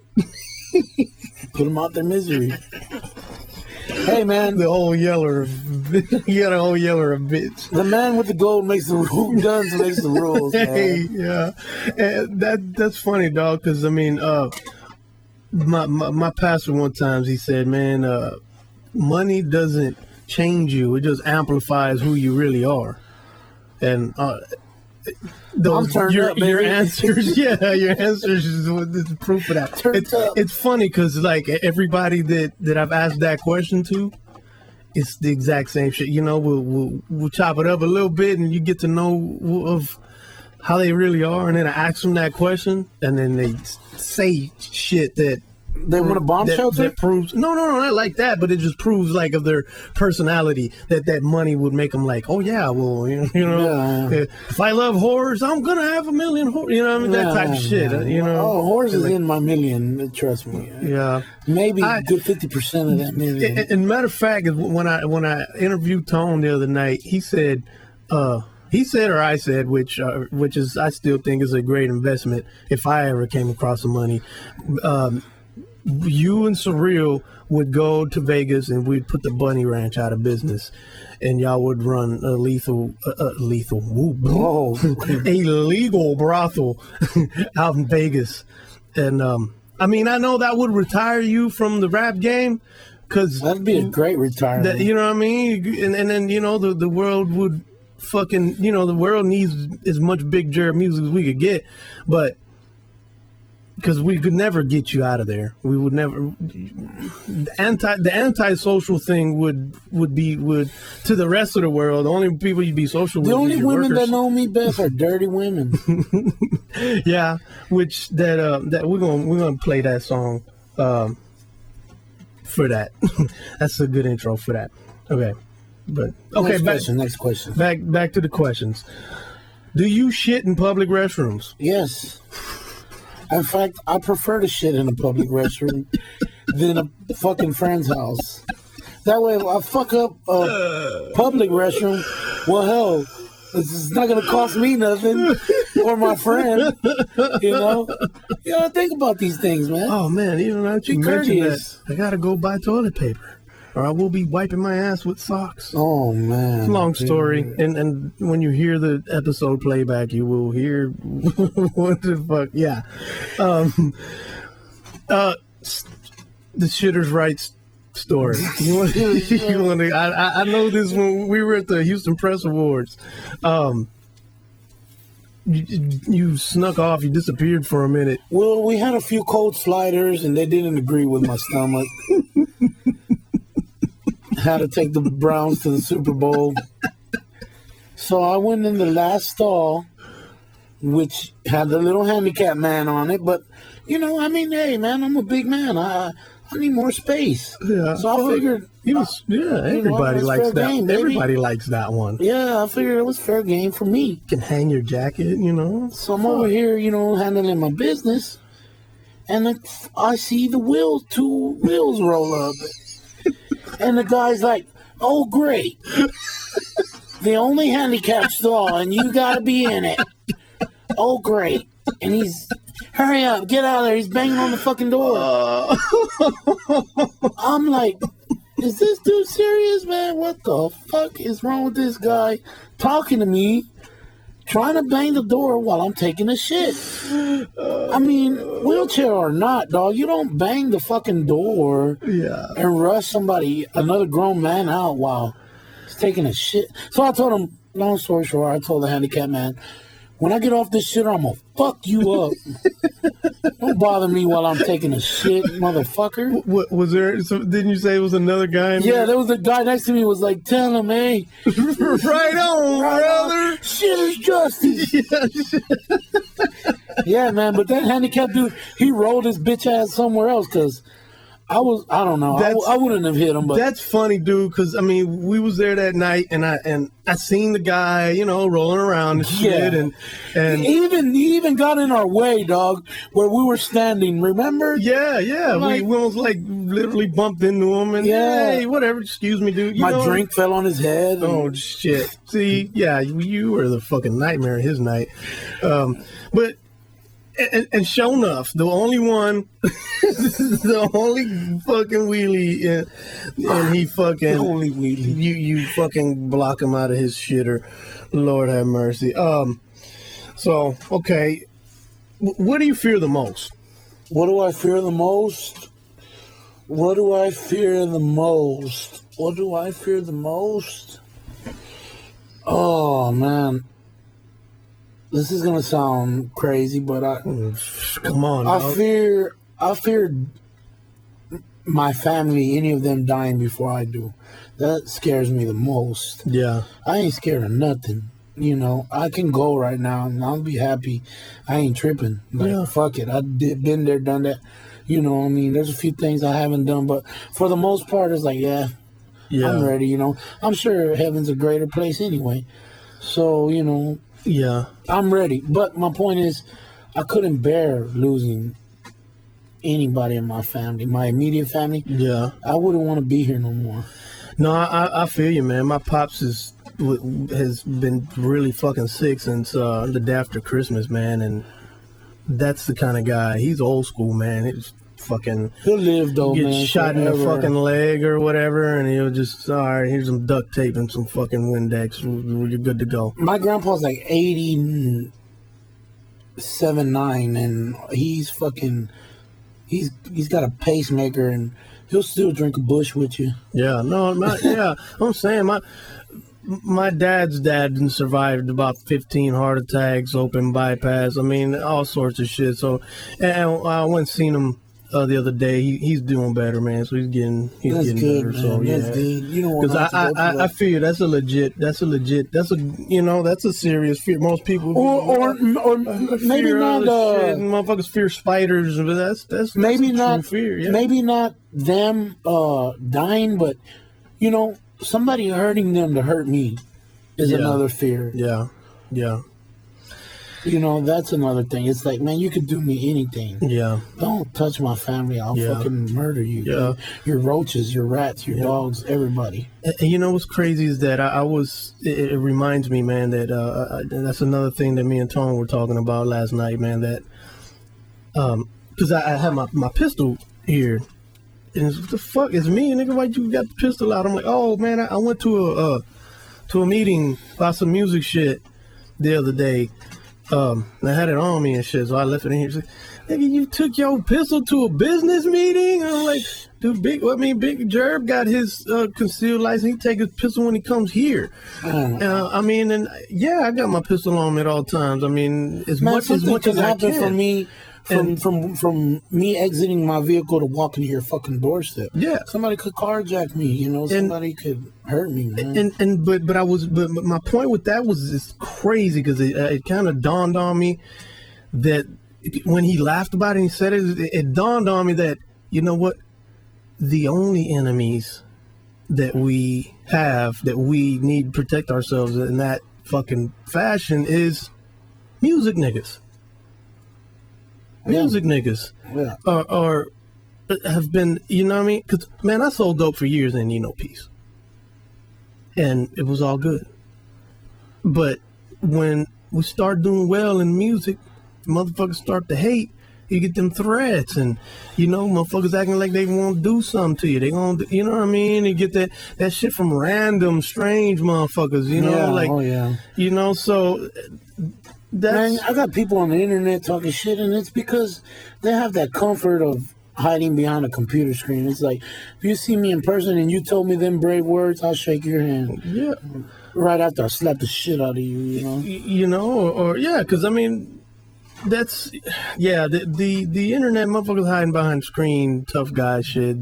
C: Put them out their misery. Hey, man.
D: The old yeller. You got an old yeller a bitch.
C: The man with the gold makes the guns makes the rules, man.
D: Hey, yeah. And that's funny, dog, because, I mean, my pastor one time, he said, man, money doesn't change you. It just amplifies who you really are. And your answers, your answers is proof of that. It's funny because like everybody that I've asked that question to, it's the exact same shit. You know, we'll chop it up a little bit, and you get to know of how they really are, and then I ask them that question, and then they say shit that.
C: They want a bomb shelter?
D: That proves no, not like that, but it just proves like of their personality that money would make them like, oh yeah, well, you know, if I love horrors, I'm gonna have 1 million horrors, you know, what I mean, that type of shit, you know.
C: Oh, horrors is in my million, trust me.
D: Yeah,
C: maybe a good 50% of that million.
D: And matter of fact, when I interviewed Tone the other night, he said, or I said, which is I still think is a great investment if I ever came across the money. You and Surreal would go to Vegas and we'd put the Bunny Ranch out of business, and y'all would run a legal brothel out in Vegas. And I mean, I know that would retire you from the rap game, because
C: that'd be a great retirement.
D: You know what I mean? And then you know the world would fucking, the world needs as much Big Gerb music as we could get, but because we could never get you out of there. We would never. The antisocial thing would be to the rest of the world. The only people you'd be social with.
C: The only women
D: workers.
C: that know me best are dirty women.
D: Yeah, which that we're gonna play that song for that. That's a good intro for that. Okay, but okay.
C: Next question.
D: Back to the questions. Do you shit in public restrooms?
C: Yes. In fact, I prefer to shit in a public restroom than a fucking friend's house. That way, if I fuck up a public restroom, well, hell, it's not going to cost me nothing or my friend, You gotta think about these things, man.
D: Oh, man, even now that you mentioned that, I got to go buy toilet paper, or I will be wiping my ass with socks.
C: Oh, man.
D: It's a long story, and when you hear the episode playback, you will hear what the fuck. Yeah. The shitter's rights story. You want to? I know this when we were at the Houston Press Awards. You snuck off. You disappeared for a minute.
C: Well, we had a few cold sliders, and they didn't agree with my stomach. Had to take the Browns to the Super Bowl. So I went in the last stall, which had the little handicap man on it. But, hey, man, I'm a big man. I need more space. Yeah. So I figured...
D: everybody likes that. Game, everybody likes that one.
C: Yeah, I figured it was fair game for me.
D: You can hang your jacket,
C: So I'm over here, handling my business. And I see the two wheels roll up. And the guy's like, oh, great. The only handicap stall, and you got to be in it. Oh, great. And he's, hurry up, get out of there. He's banging on the fucking door. I'm like, is this dude serious, man? What the fuck is wrong with this guy talking to me, trying to bang the door while I'm taking a shit? Wheelchair or not, dog, you don't bang the fucking door and rush another grown man out while he's taking a shit. So I told him, long story short, I told the handicapped man, when I get off this shit, I'm gonna fuck you up. Don't bother me while I'm taking a shit, motherfucker.
D: What was there? So didn't you say it was another guy?
C: There was a guy next to me. Was like, tell him, hey,
D: right on, brother.
C: Shit is justice. Yeah, man. But that handicapped dude, he rolled his bitch ass somewhere else because I don't know. I wouldn't have hit him. But
D: that's funny, dude. Because we was there that night, and I seen the guy, rolling around and shit, and
C: he even got in our way, dog, where we were standing. Remember?
D: Yeah. We almost literally bumped into him, and hey, whatever. Excuse me, dude.
C: My drink fell on his head.
D: Oh shit! See, you were the fucking nightmare his night, but. And sure enough, the only one, the only fucking wheelie, and he fucking,
C: only wheelie.
D: You fucking block him out of his shitter. Lord have mercy. So, okay. What do you fear the most?
C: What do I fear the most? What do I fear the most? What do I fear the most? Oh, man. This is gonna sound crazy, but
D: come on.
C: I fear my family, any of them dying before I do. That scares me the most.
D: Yeah.
C: I ain't scared of nothing. I can go right now and I'll be happy. I ain't tripping. Fuck it. Been there, done that. There's a few things I haven't done, but for the most part, it's like, I'm ready. I'm sure heaven's a greater place anyway. So, yeah, I'm ready. But my point is, I couldn't bear losing anybody in my family, my immediate family. Yeah. I wouldn't want to be here no more.
D: No, I feel you, man. My pops has been really fucking sick since the day after Christmas, man. And that's the kind of guy. He's old school, man. It's fucking...
C: He'll live, though,
D: get
C: man.
D: Shot
C: forever.
D: in the fucking leg or whatever, and he'll just, all right, here's some duct tape and some fucking Windex. You're good to go.
C: My grandpa's like 87, 9, and he's fucking... He's got a pacemaker, and he'll still drink a bush with you.
D: Yeah, no, I'm saying, my dad's dad survived about 15 heart attacks, open bypass. I mean, all sorts of shit. So, and I went and seen him the other day. He's doing better, man. So he's getting
C: good,
D: better.
C: Man.
D: So yeah,
C: that's good. You know,
D: because I feel that's a serious fear. Most people
C: or maybe not
D: shit, motherfuckers fear spiders, but that's
C: maybe not
D: fear. Yeah.
C: Maybe not them dying, but you know, somebody hurting them to hurt me is another fear.
D: Yeah.
C: You know, that's another thing. It's like, man, you could do me anything.
D: Yeah.
C: Don't touch my family. I'll fucking murder you.
D: Yeah.
C: Your roaches, your rats, your dogs, everybody.
D: And you know what's crazy is that it reminds me, man, that that's another thing that me and Tone were talking about last night, man, that because I had my pistol here. And it's, what the fuck is me, nigga? Why you got the pistol out? I'm like, oh man, I went to a meeting about some music shit the other day. I had it on me and shit, so I left it in here. She's like, nigga, you took your pistol to a business meeting? And I'm like, dude, Big Gerb got his concealed license. He take his pistol when he comes here. I mean, and yeah, I got my pistol on me at all times. I mean, as much as I can.
C: For me. From me exiting my vehicle to walking to your fucking doorstep.
D: Yeah,
C: somebody could carjack me. You know, somebody could hurt me, man.
D: But my point with that was it's crazy because it kind of dawned on me that when he laughed about it and he said it dawned on me that, you know what, the only enemies that we have that we need to protect ourselves in that fucking fashion is music niggas. Music niggas or have been, you know what I mean? Because, man, I sold dope for years and, you know, peace. And it was all good. But when we start doing well in music, motherfuckers start to hate, you get them threats and, you know, motherfuckers acting like they won't do something to you. They gonna, you know what I mean? You get that shit from random, strange motherfuckers, you know? You know, so...
C: Man, I got people on the internet talking shit, and it's because they have that comfort of hiding behind a computer screen. It's like, if you see me in person and you told me them brave words, I'll shake your hand.
D: Yeah.
C: Right after I slap the shit out of you, you know?
D: You know, or because, I mean, that's, the internet motherfuckers hiding behind screen, tough guy shit.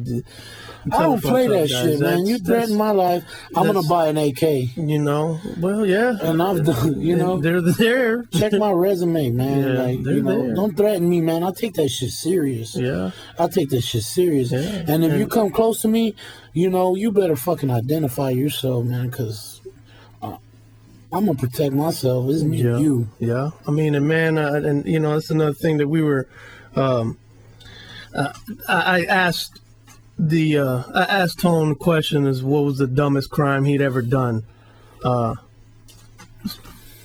C: I don't play that shit, man. You threaten my life, I'm gonna buy an AK.
D: You know, well, yeah.
C: And I've done, you know.
D: They're there.
C: Check my resume, man.
D: Yeah,
C: like, you know,
D: there.
C: don't threaten me, man. I take that shit serious.
D: Yeah.
C: I take that shit serious.
D: Yeah.
C: And if you come close to me, you know, you better fucking identify yourself, man, because I'm gonna protect myself. It's me and you.
D: Yeah. I mean, and man, and you know, that's another thing that we were. I asked Tone the question is what was the dumbest crime he'd ever done.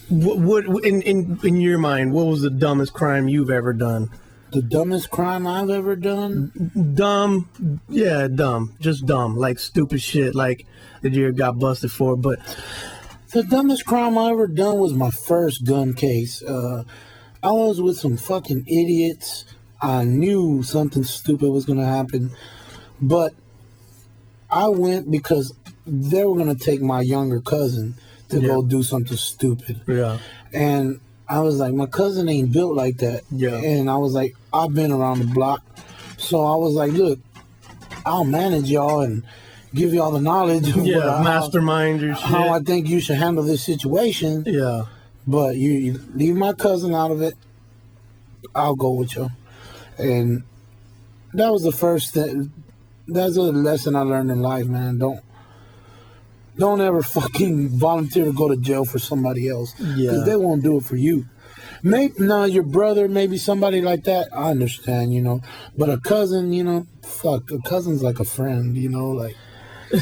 D: What in your mind, what was the dumbest crime you've ever done?
C: The dumbest crime I've ever done?
D: Dumb. Yeah, dumb. Just dumb. Like stupid shit like that you got busted for. But
C: the dumbest crime I ever done was my first gun case. I was with some fucking idiots. I knew something stupid was going to happen. But I went because they were going to take my younger cousin to go do something stupid.
D: Yeah.
C: And I was like, my cousin ain't built like that.
D: Yeah.
C: And I was like, I've been around the block. So I was like, look, I'll manage y'all and give y'all the knowledge of
D: mastermind your shit.
C: How I think you should handle this situation.
D: Yeah.
C: But you leave my cousin out of it, I'll go with you. And that was the first thing. That's a lesson I learned in life, man. Don't ever fucking volunteer to go to jail for somebody else. Yeah. Because they won't do it for you. Maybe your brother, maybe somebody like that, I understand, you know. But a cousin, you know, a cousin's like a friend, you know, like,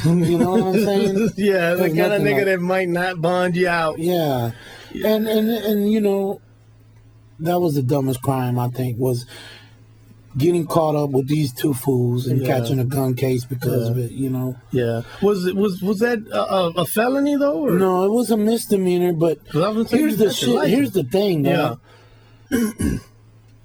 C: you know what I'm saying?
D: Yeah, the kind of nigga that might not bond you out.
C: Yeah. And you know, that was the dumbest crime, I think, was getting caught up with these two fools and catching a gun case because of it, you know.
D: Yeah. Was that a felony though? Or?
C: No, it was a misdemeanor. But here's the shit. Here's the thing, though. Yeah.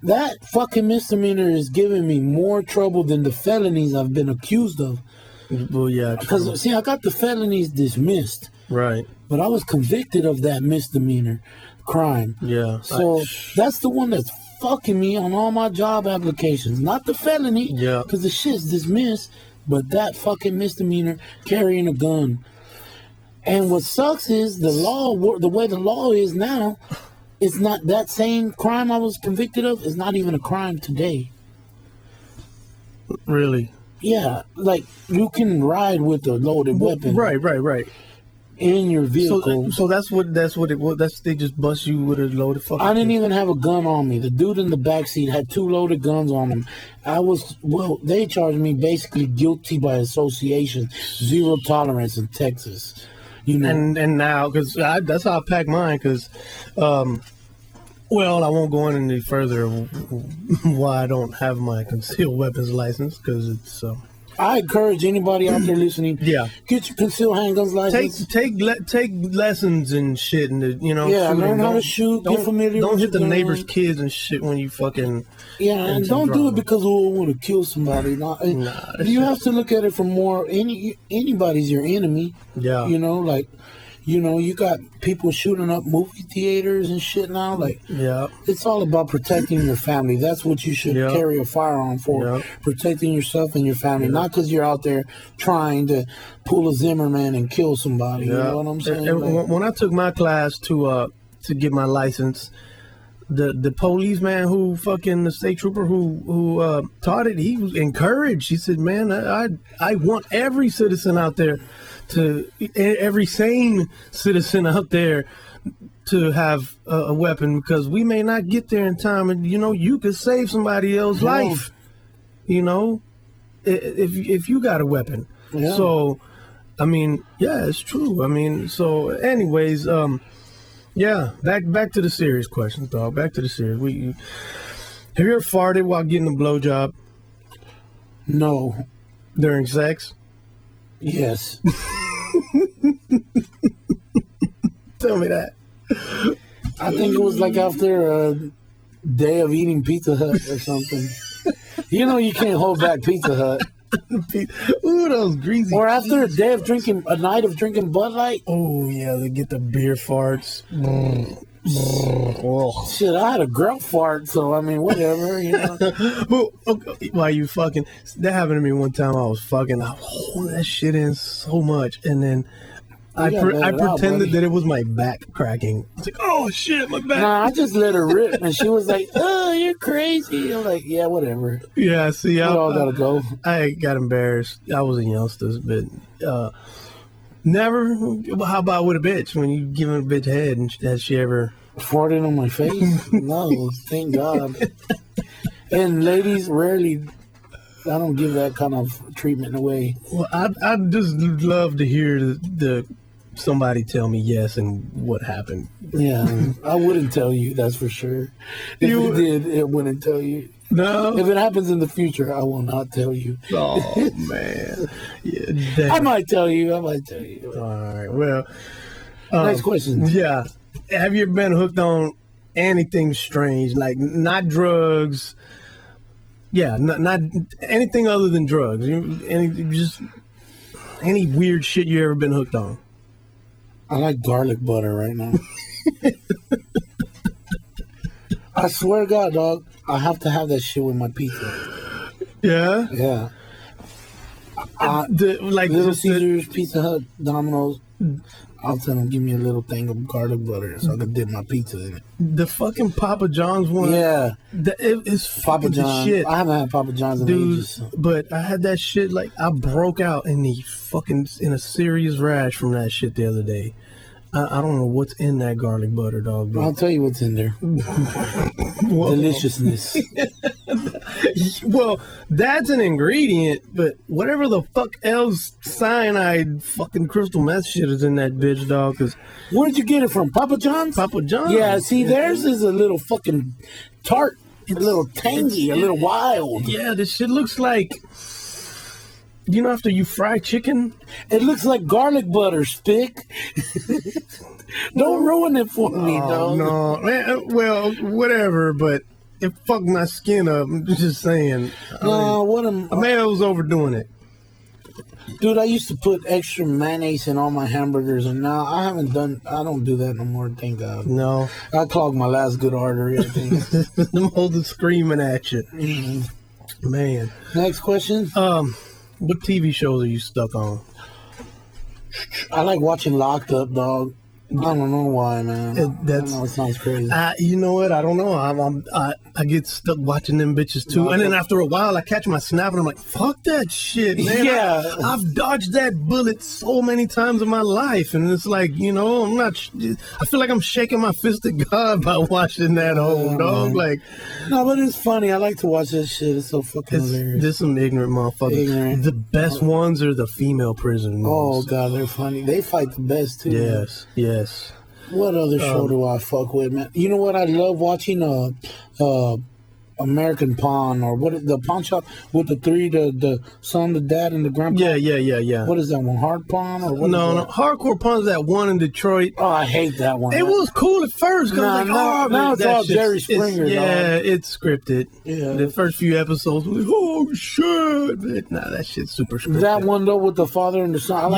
C: That fucking misdemeanor is giving me more trouble than the felonies I've been accused of.
D: Well, yeah.
C: Because see, I got the felonies dismissed.
D: Right.
C: but I was convicted of that misdemeanor crime.
D: Yeah.
C: So that's the one that's fucking me on all my job applications. Not the felony,
D: Yeah.
C: because the shit's dismissed, but that fucking misdemeanor, carrying a gun. And what sucks is the way the law is now, it's not that same crime I was convicted of is not even a crime today.
D: Really?
C: Yeah, like you can ride with a loaded weapon
D: Right.
C: in your vehicle.
D: So that's what it was. They just bust you with a loaded fucking.
C: I didn't even have a gun on me. The dude in the backseat had 2 loaded guns on him. They charged me basically guilty by association, 0 tolerance in Texas. You know,
D: And now, because that's how I pack mine, because, well, I won't go in any further why I don't have my concealed weapons license, because it's...
C: I encourage anybody out there listening,
D: Yeah.
C: get your concealed handguns license.
D: Take lessons and shit, and
C: Yeah,
D: shooting.
C: learn how to shoot, get familiar
D: Don't
C: with
D: hit the
C: your gun.
D: neighbor's kids and shit when you fucking...
C: Yeah, and don't do it because I want to kill somebody. You have to look at it from more. Anybody's your enemy.
D: Yeah.
C: You got people shooting up movie theaters and shit now. Like,
D: Yeah.
C: it's all about protecting your family. That's what you should
D: Yeah.
C: carry a firearm for.
D: Yeah.
C: Protecting yourself and your family, not because you're out there trying to pull a Zimmerman and kill somebody. You know what I'm saying?
D: And when I took my class to get my license, the policeman who fucking the state trooper who taught it, he was encouraged. He said, "Man, I want every citizen out there every sane citizen out there to have a weapon, because we may not get there in time, and you could save somebody else's life. If you got a weapon."
C: Yeah.
D: So, I mean, yeah, it's true. I mean, so anyways, yeah, back to the serious questions, dog. Back to the serious. Have you ever farted while getting a blowjob
C: No.
D: during sex?
C: Yes.
D: Tell me that.
C: I think it was like after a day of eating Pizza Hut or something. You can't hold back Pizza Hut.
D: Ooh, those greasy.
C: Or after a night of drinking Bud Light.
D: Oh yeah, they get the beer farts. Oh.
C: Shit, I had a girl fart, so I mean, whatever,
D: Well, okay, while you fucking, that happened to me one time. I was fucking, I holding that shit in so much, and then I pretended that it was my back cracking. It's like, oh shit, my back.
C: Nah, I just let her rip, and she was like, "Oh, you're crazy." I'm like, "Yeah, whatever."
D: Yeah, see,
C: We all gotta go.
D: I got embarrassed. I was a youngster, but never. How about with a bitch? When you giving a bitch head, and has she ever
C: Farted on my face? No, thank God. And ladies, rarely. I don't give that kind of treatment away.
D: Well, I'd just love to hear the somebody tell me yes and what happened.
C: Yeah, I wouldn't tell you, that's for sure. If you did, it wouldn't tell you.
D: No.
C: If it happens in the future, I will not tell you.
D: Oh man. Yeah.
C: I might tell you.
D: All right. Well.
C: Next question.
D: Yeah. Have you ever been hooked on anything strange, like not drugs? Yeah, not anything other than drugs. Any weird shit you ever been hooked on?
C: I like garlic butter right now. I swear to God, dog, I have to have that shit with my pizza.
D: Yeah?
C: Yeah.
D: Like
C: Little Caesars, Pizza Hut, Domino's. I'll tell them, give me a little thing of garlic butter so I can dip my pizza in it.
D: The fucking Papa John's one.
C: Yeah.
D: It's
C: Papa John's.
D: shit.
C: I haven't had Papa John's in ages. So.
D: But I had that shit, like, I broke out in a serious rash from that shit the other day. I don't know what's in that garlic butter, dog.
C: I'll tell you what's in there. Deliciousness.
D: Well, that's an ingredient, but whatever the fuck else cyanide fucking crystal meth shit is in that bitch, dog. Cause
C: where'd you get it from? Papa John's?
D: Papa John's.
C: Yeah, see, theirs is a little fucking tart, a little tangy, a little wild.
D: Yeah, this shit looks like, after you fry chicken,
C: it looks like garlic butter, Spik. Don't ruin it for me, dog.
D: No, man, well, whatever, but it fucked my skin up. I'm just saying.
C: No,
D: I was overdoing it.
C: Dude, I used to put extra mayonnaise in all my hamburgers, and now I don't do that no more, thank God.
D: No.
C: I clogged my last good artery, I think.
D: Them holding screaming at you.
C: Mm-hmm.
D: Man.
C: Next question.
D: What TV shows are you stuck on?
C: I like watching Locked Up, dog. I don't know why, man. I know it sounds crazy.
D: You know what? I don't know. I get stuck watching them bitches too, and then after a while, I catch my snap and I'm like, "Fuck that shit, man!"
C: Yeah,
D: I've dodged that bullet so many times in my life, and it's like, I'm not. I feel like I'm shaking my fist at God by watching that whole dog. Like,
C: no, but it's funny. I like to watch that shit. It's so fucking hilarious.
D: There's some ignorant motherfuckers. The best ones are the female prisoners.
C: Oh God, they're funny. They fight the best too.
D: Yes,
C: man.
D: Yes.
C: What other show do I fuck with, man? You know what? I love watching American Pawn, or what, the pawn shop with the three, the son, the dad, and the grandpa.
D: Yeah.
C: What is that one? Hard Pawn or what?
D: No. Hardcore Pawn's that one in Detroit.
C: Oh, I hate that one.
D: It was cool at first.
C: Now it's all Jerry Springer.
D: It's scripted.
C: Yeah.
D: The first few episodes, like, oh shit. But, that shit's super scripted.
C: That one though with the father and the son. I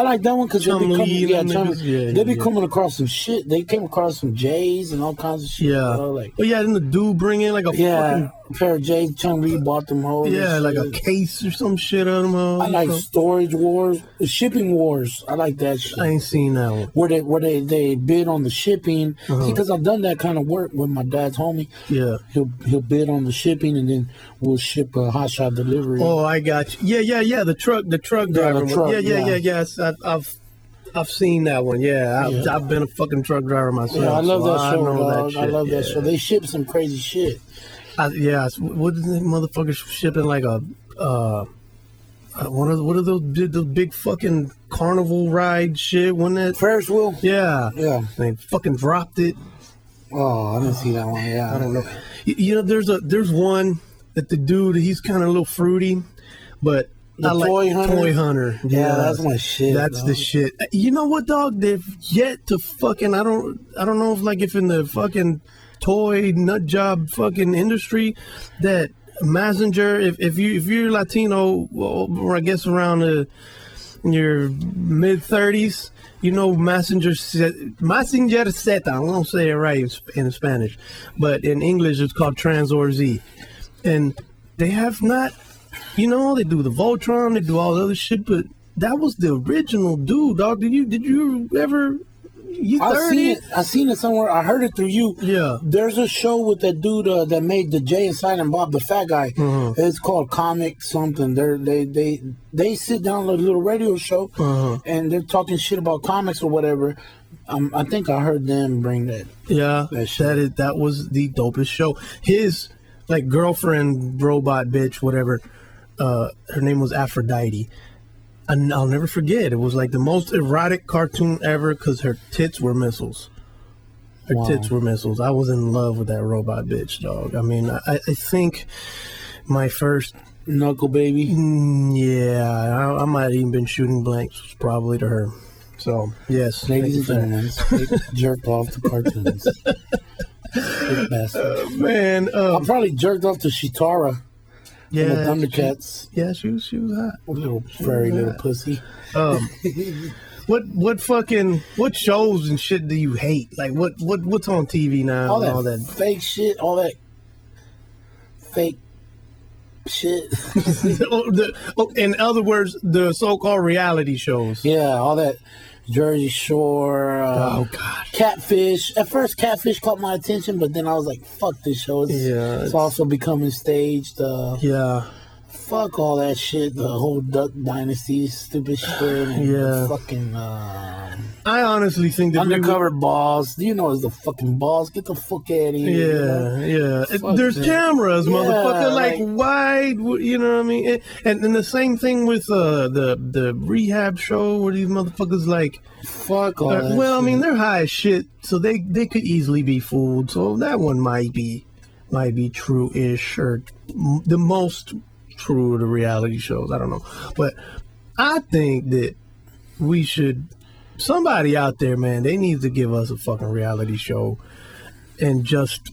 C: like that one because they be coming across some shit. They came across some J's and all kinds of shit.
D: Yeah. Then the dude bring in like a
C: a pair of J's. Chung-Li bought them hoes.
D: Yeah, like a case or some shit on them hoes.
C: I like Storage Wars, Shipping Wars. I like that shit.
D: I ain't seen that one.
C: Where they bid on the shipping. Because I've done that kind of work with my dad's homie.
D: Yeah.
C: He'll bid on the shipping, and then we'll ship a hot shot delivery.
D: Oh, I got you. Yeah. The truck driver. Yes, I've seen that one. I've been a fucking truck driver myself.
C: Yeah, I love that show, dog. I love that show. They ship some crazy shit.
D: What is that motherfucker shipping like what are those big fucking carnival ride shit? Wasn't that
C: Ferris wheel?
D: Yeah. They fucking dropped it.
C: Oh, I didn't see that one. Yeah,
D: I don't know. There's one that the dude, he's kind of a little fruity, but
C: Toy
D: Hunter.
C: Yeah, that's my shit.
D: That's
C: dog.
D: the shit. You know what, dog? They've yet to fucking. I don't know if in the fucking toy nut job fucking industry that Messenger, if you're Latino, or I guess around your mid 30s, Messenger Z. I'm gonna say it right in Spanish, but in English it's called Transor Z, and they have not. They do the Voltron, they do all the other shit, but that was the original dude, dog. Did you ever?
C: I seen it somewhere. I heard it through you.
D: Yeah.
C: There's a show with that dude that made the Jay and Silent Bob, the fat guy. It's called Comic something. They sit down on a little radio show and they're talking shit about comics or whatever. I think I heard them bring that.
D: Yeah. That was the dopest show. His girlfriend, robot bitch, whatever. Her name was Aphrodite. And I'll never forget. It was like the most erotic cartoon ever because her tits were missiles. Tits were missiles. I was in love with that robot bitch, dog. I mean, I think my first
C: Knuckle Baby.
D: I might have even been shooting blanks. Was probably to her. So yes,
C: ladies and gentlemen, jerked off to cartoons.
D: Man,
C: I probably jerked off to Shitara.
D: Yeah,
C: the Thundercats.
D: She was hot.
C: Little furry little pussy.
D: What shows and shit do you hate? Like what's on TV now?
C: All that fake shit. All that fake shit.
D: In other words, the so-called reality shows.
C: Yeah, all that. Jersey Shore.
D: Oh God.
C: Catfish. At first, Catfish caught my attention, but then I was like, "Fuck this show." It's also becoming staged. Fuck all that shit. The whole Duck Dynasty, stupid shit. And fucking.
D: I honestly think that
C: Undercover Boss. Do you know it's the fucking boss? Get the fuck out of here.
D: Yeah. There's cameras, motherfucker. Like, why? You know what I mean? And the same thing with the rehab show where these motherfuckers
C: fuck all that.
D: Well, I mean, they're high as shit, so they could easily be fooled. So that one might be true-ish, or the most true to reality shows. I don't know, but I think that we should. Somebody out there, man, they need to give us a fucking reality show and just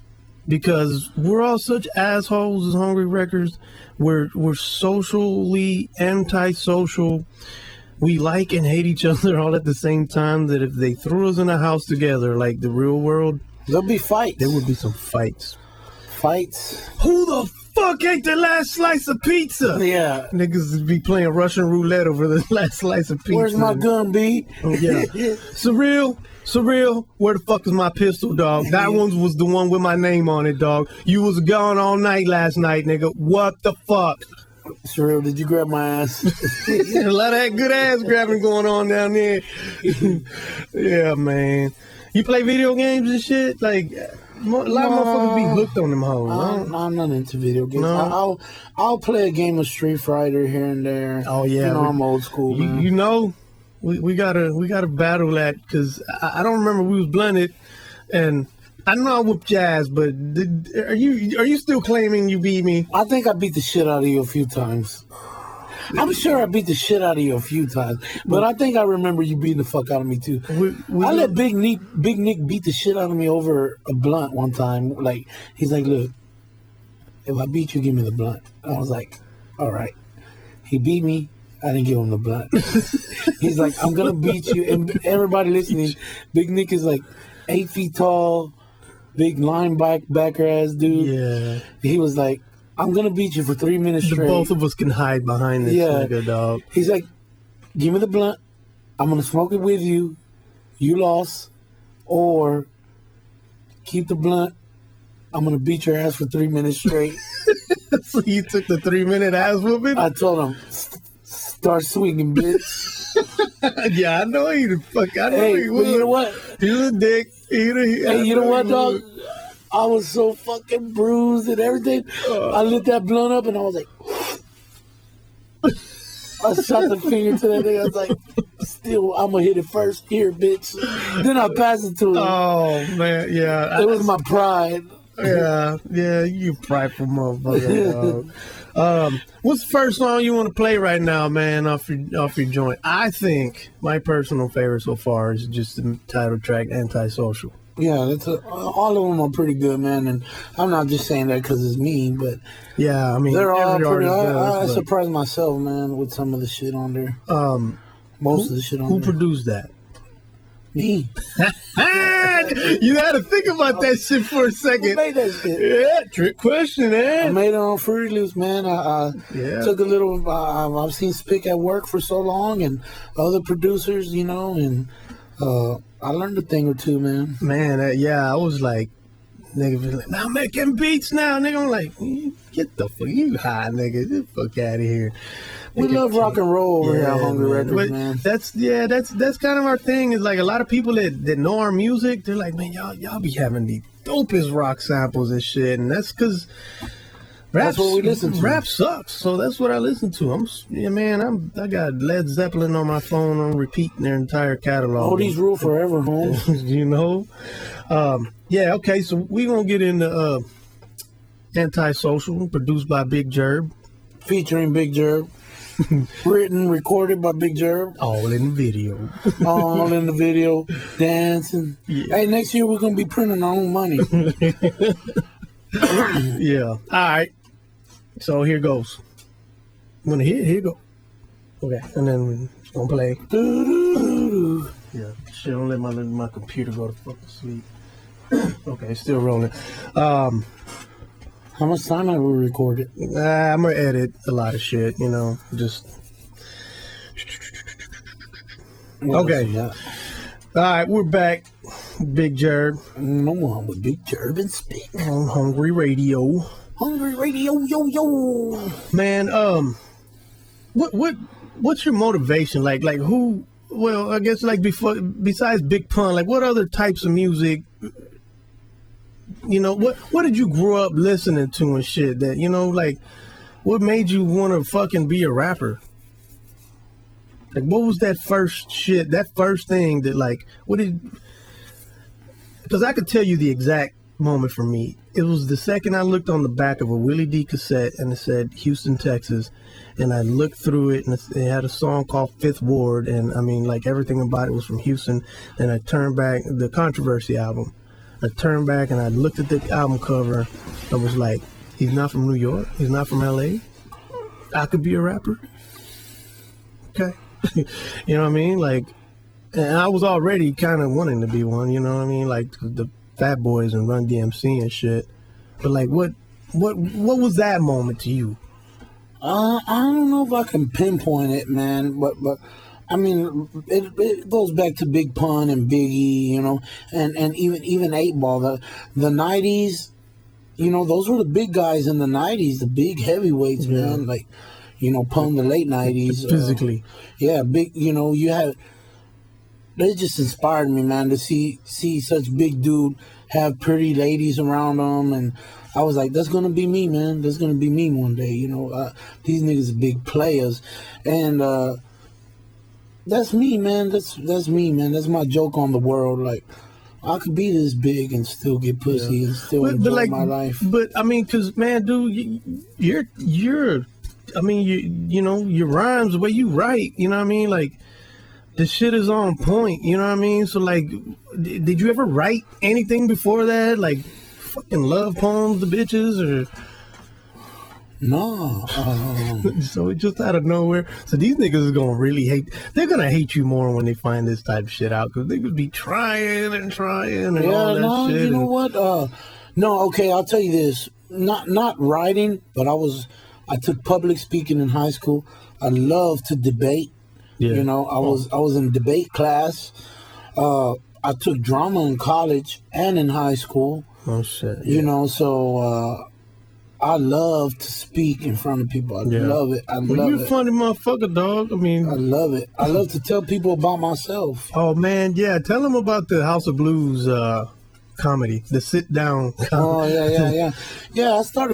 D: because we're all such assholes as Hongree Records. We're socially antisocial. We like and hate each other all at the same time. That if they threw us in a house together, like the real world,
C: there'll be fights.
D: There would be some fights.
C: Who
D: the fuck ate the last slice of pizza?
C: Yeah.
D: Niggas be playing Russian roulette over the last slice of pizza.
C: Where's my gun, B?
D: Oh, yeah. Surreal, where the fuck is my pistol, dog? That one was the one with my name on it, dog. You was gone all night last night, nigga. What the fuck?
C: Surreal, did you grab my ass?
D: A lot of that good ass grabbing going on down there. Yeah, man. You play video games and shit? Like, a lot of motherfuckers be hooked on them hoes.
C: I'm not into video games.
D: No.
C: I'll play a game of Street Fighter here and there.
D: Oh yeah,
C: you know I'm old school. Man.
D: You know, we gotta battle that because I don't remember we was blunted, and I know I whooped your ass, but are you still claiming you beat me?
C: I think I beat the shit out of you a few times. I'm sure I beat the shit out of you a few times, but I think I remember you beating the fuck out of me too. I let Big Nick beat the shit out of me over a blunt one time. Like, he's like, look, if I beat you, give me the blunt. I was like, all right. He beat me. I didn't give him the blunt. He's like, I'm gonna beat you. And everybody listening, Big Nick is like 8 feet tall, big linebacker ass dude.
D: Yeah.
C: He was like, I'm gonna beat you for 3 minutes straight.
D: Both of us can hide behind this nigga, dog.
C: He's like, give me the blunt. I'm gonna smoke it with you. You lost, or keep the blunt. I'm gonna beat your ass for 3 minutes straight.
D: So you took the 3-minute ass whooping?
C: I told him, start swinging, bitch.
D: Yeah, I know he the fuck. I know
C: hey,
D: he
C: was. But you know what?
D: He was a dick.
C: Hey, you know what, dog? I was so fucking bruised and everything. I lit that blunt up and I was like, I shot the finger to that thing. I was like, still, I'm going to hit it first. Here, bitch. Then I passed it to him.
D: Oh, man, yeah.
C: It was my pride.
D: Yeah, you prideful motherfucker, dog. What's the first song you want to play right now, man, off your joint? I think my personal favorite so far is just the title track, Antisocial.
C: Yeah, all of them are pretty good, man. And I'm not just saying that because it's me, but
D: yeah, I mean,
C: they're all pretty. I
D: does,
C: surprised myself, man, with some of the shit on there. Most of the shit on there.
D: Who produced that?
C: Me.
D: You had to think about that shit for a second.
C: Who made that shit?
D: Yeah, trick question, man.
C: I made it on Fruity Loops, man. I took a little. I've seen Spik at work for so long, and other producers, you know, and I learned a thing or two, man.
D: Man, I was like, nigga, be like, now I'm making beats now, nigga. I'm like, get the fuck, you high, nigga, get the fuck out of here.
C: We love rock and roll over here at Hongree Records, man.
D: That's kind of our thing. Is like a lot of people that know our music, they're like, man, y'all be having the dopest rock samples and shit, and that's because
C: that's what we listen to.
D: Rap sucks, so that's what I listen to. I got Led Zeppelin on my phone on repeat their entire catalog.
C: Oh, these rule forever, home.
D: You know? Okay, so we gonna get into Antisocial, produced by Big Gerb.
C: Featuring Big Gerb. Written, recorded by Big Gerb.
D: All in the video.
C: All in the video. Dancing. Yeah. Hey, next year we're gonna be printing our own money.
D: Yeah. All right. So here goes. Here you go. Okay, and then we're gonna play. Yeah. Shit, don't let my computer go to fucking sleep. Okay, it's still rolling.
C: How much time have we recorded?
D: I'm gonna edit a lot of shit, you know. Just okay. Yeah. All right, we're back. Big Gerb.
C: No, I'm with Big Gerb and Spik
D: on Hongree Radio.
C: Hongree Radio, yo.
D: Man, what's your motivation? Like who? Well, I guess like besides Big Pun, like what other types of music? You know, what did you grow up listening to and shit that, you know, like, what made you want to fucking be a rapper? Like, what was that first shit, that first thing that, like, because I could tell you the exact moment for me. It was the second I looked on the back of a Willie D cassette and it said Houston, Texas, and I looked through it and it had a song called Fifth Ward, and I mean, like, everything about it was from Houston, and I turned back the Controversy album. I turned back and I looked at the album cover. I was like, he's not from New York. He's not from LA. I could be a rapper. Okay. You know what I mean? Like, and I was already kind of wanting to be one, you know what I mean? Like the Fat Boys and Run DMC and shit. But like, what was that moment to you?
C: I don't know if I can pinpoint it, man, but I mean, it goes back to Big Pun and Biggie, you know, and even 8 Ball. The 90s, you know, those were the big guys in the 90s, the big heavyweights, man. Like, you know, Pun the late 90s.
D: Physically.
C: Big, you know, they just inspired me, man, to see such big dude have pretty ladies around him, and I was like, that's gonna be me, man. That's gonna be me one day, you know. These niggas are big players, and that's me, man. That's me, man. That's my joke on the world. Like, I could be this big and still get pussy and still enjoy like, my life.
D: But I mean, cause man, dude, you're. I mean, you know, your rhymes, the way you write. You know what I mean? Like, the shit is on point. You know what I mean? So like, did you ever write anything before that? Like, fucking love poems to bitches or?
C: No.
D: So it just out of nowhere. So these niggas is gonna really hate. They're gonna hate you more when they find this type of shit out because they could be trying and all that shit.
C: You know what? No. Okay, I'll tell you this. Not writing, but I took public speaking in high school. I love to debate. Yeah. You know, I was in debate class. I took drama in college and in high school.
D: Oh shit. Yeah.
C: You know, so. I love to speak in front of people. I love it.
D: You're a funny motherfucker, dog. I mean,
C: I love it. I love to tell people about myself.
D: Oh man, yeah. Tell them about the House of Blues comedy, the sit down comedy.
C: Oh yeah. Yeah, I started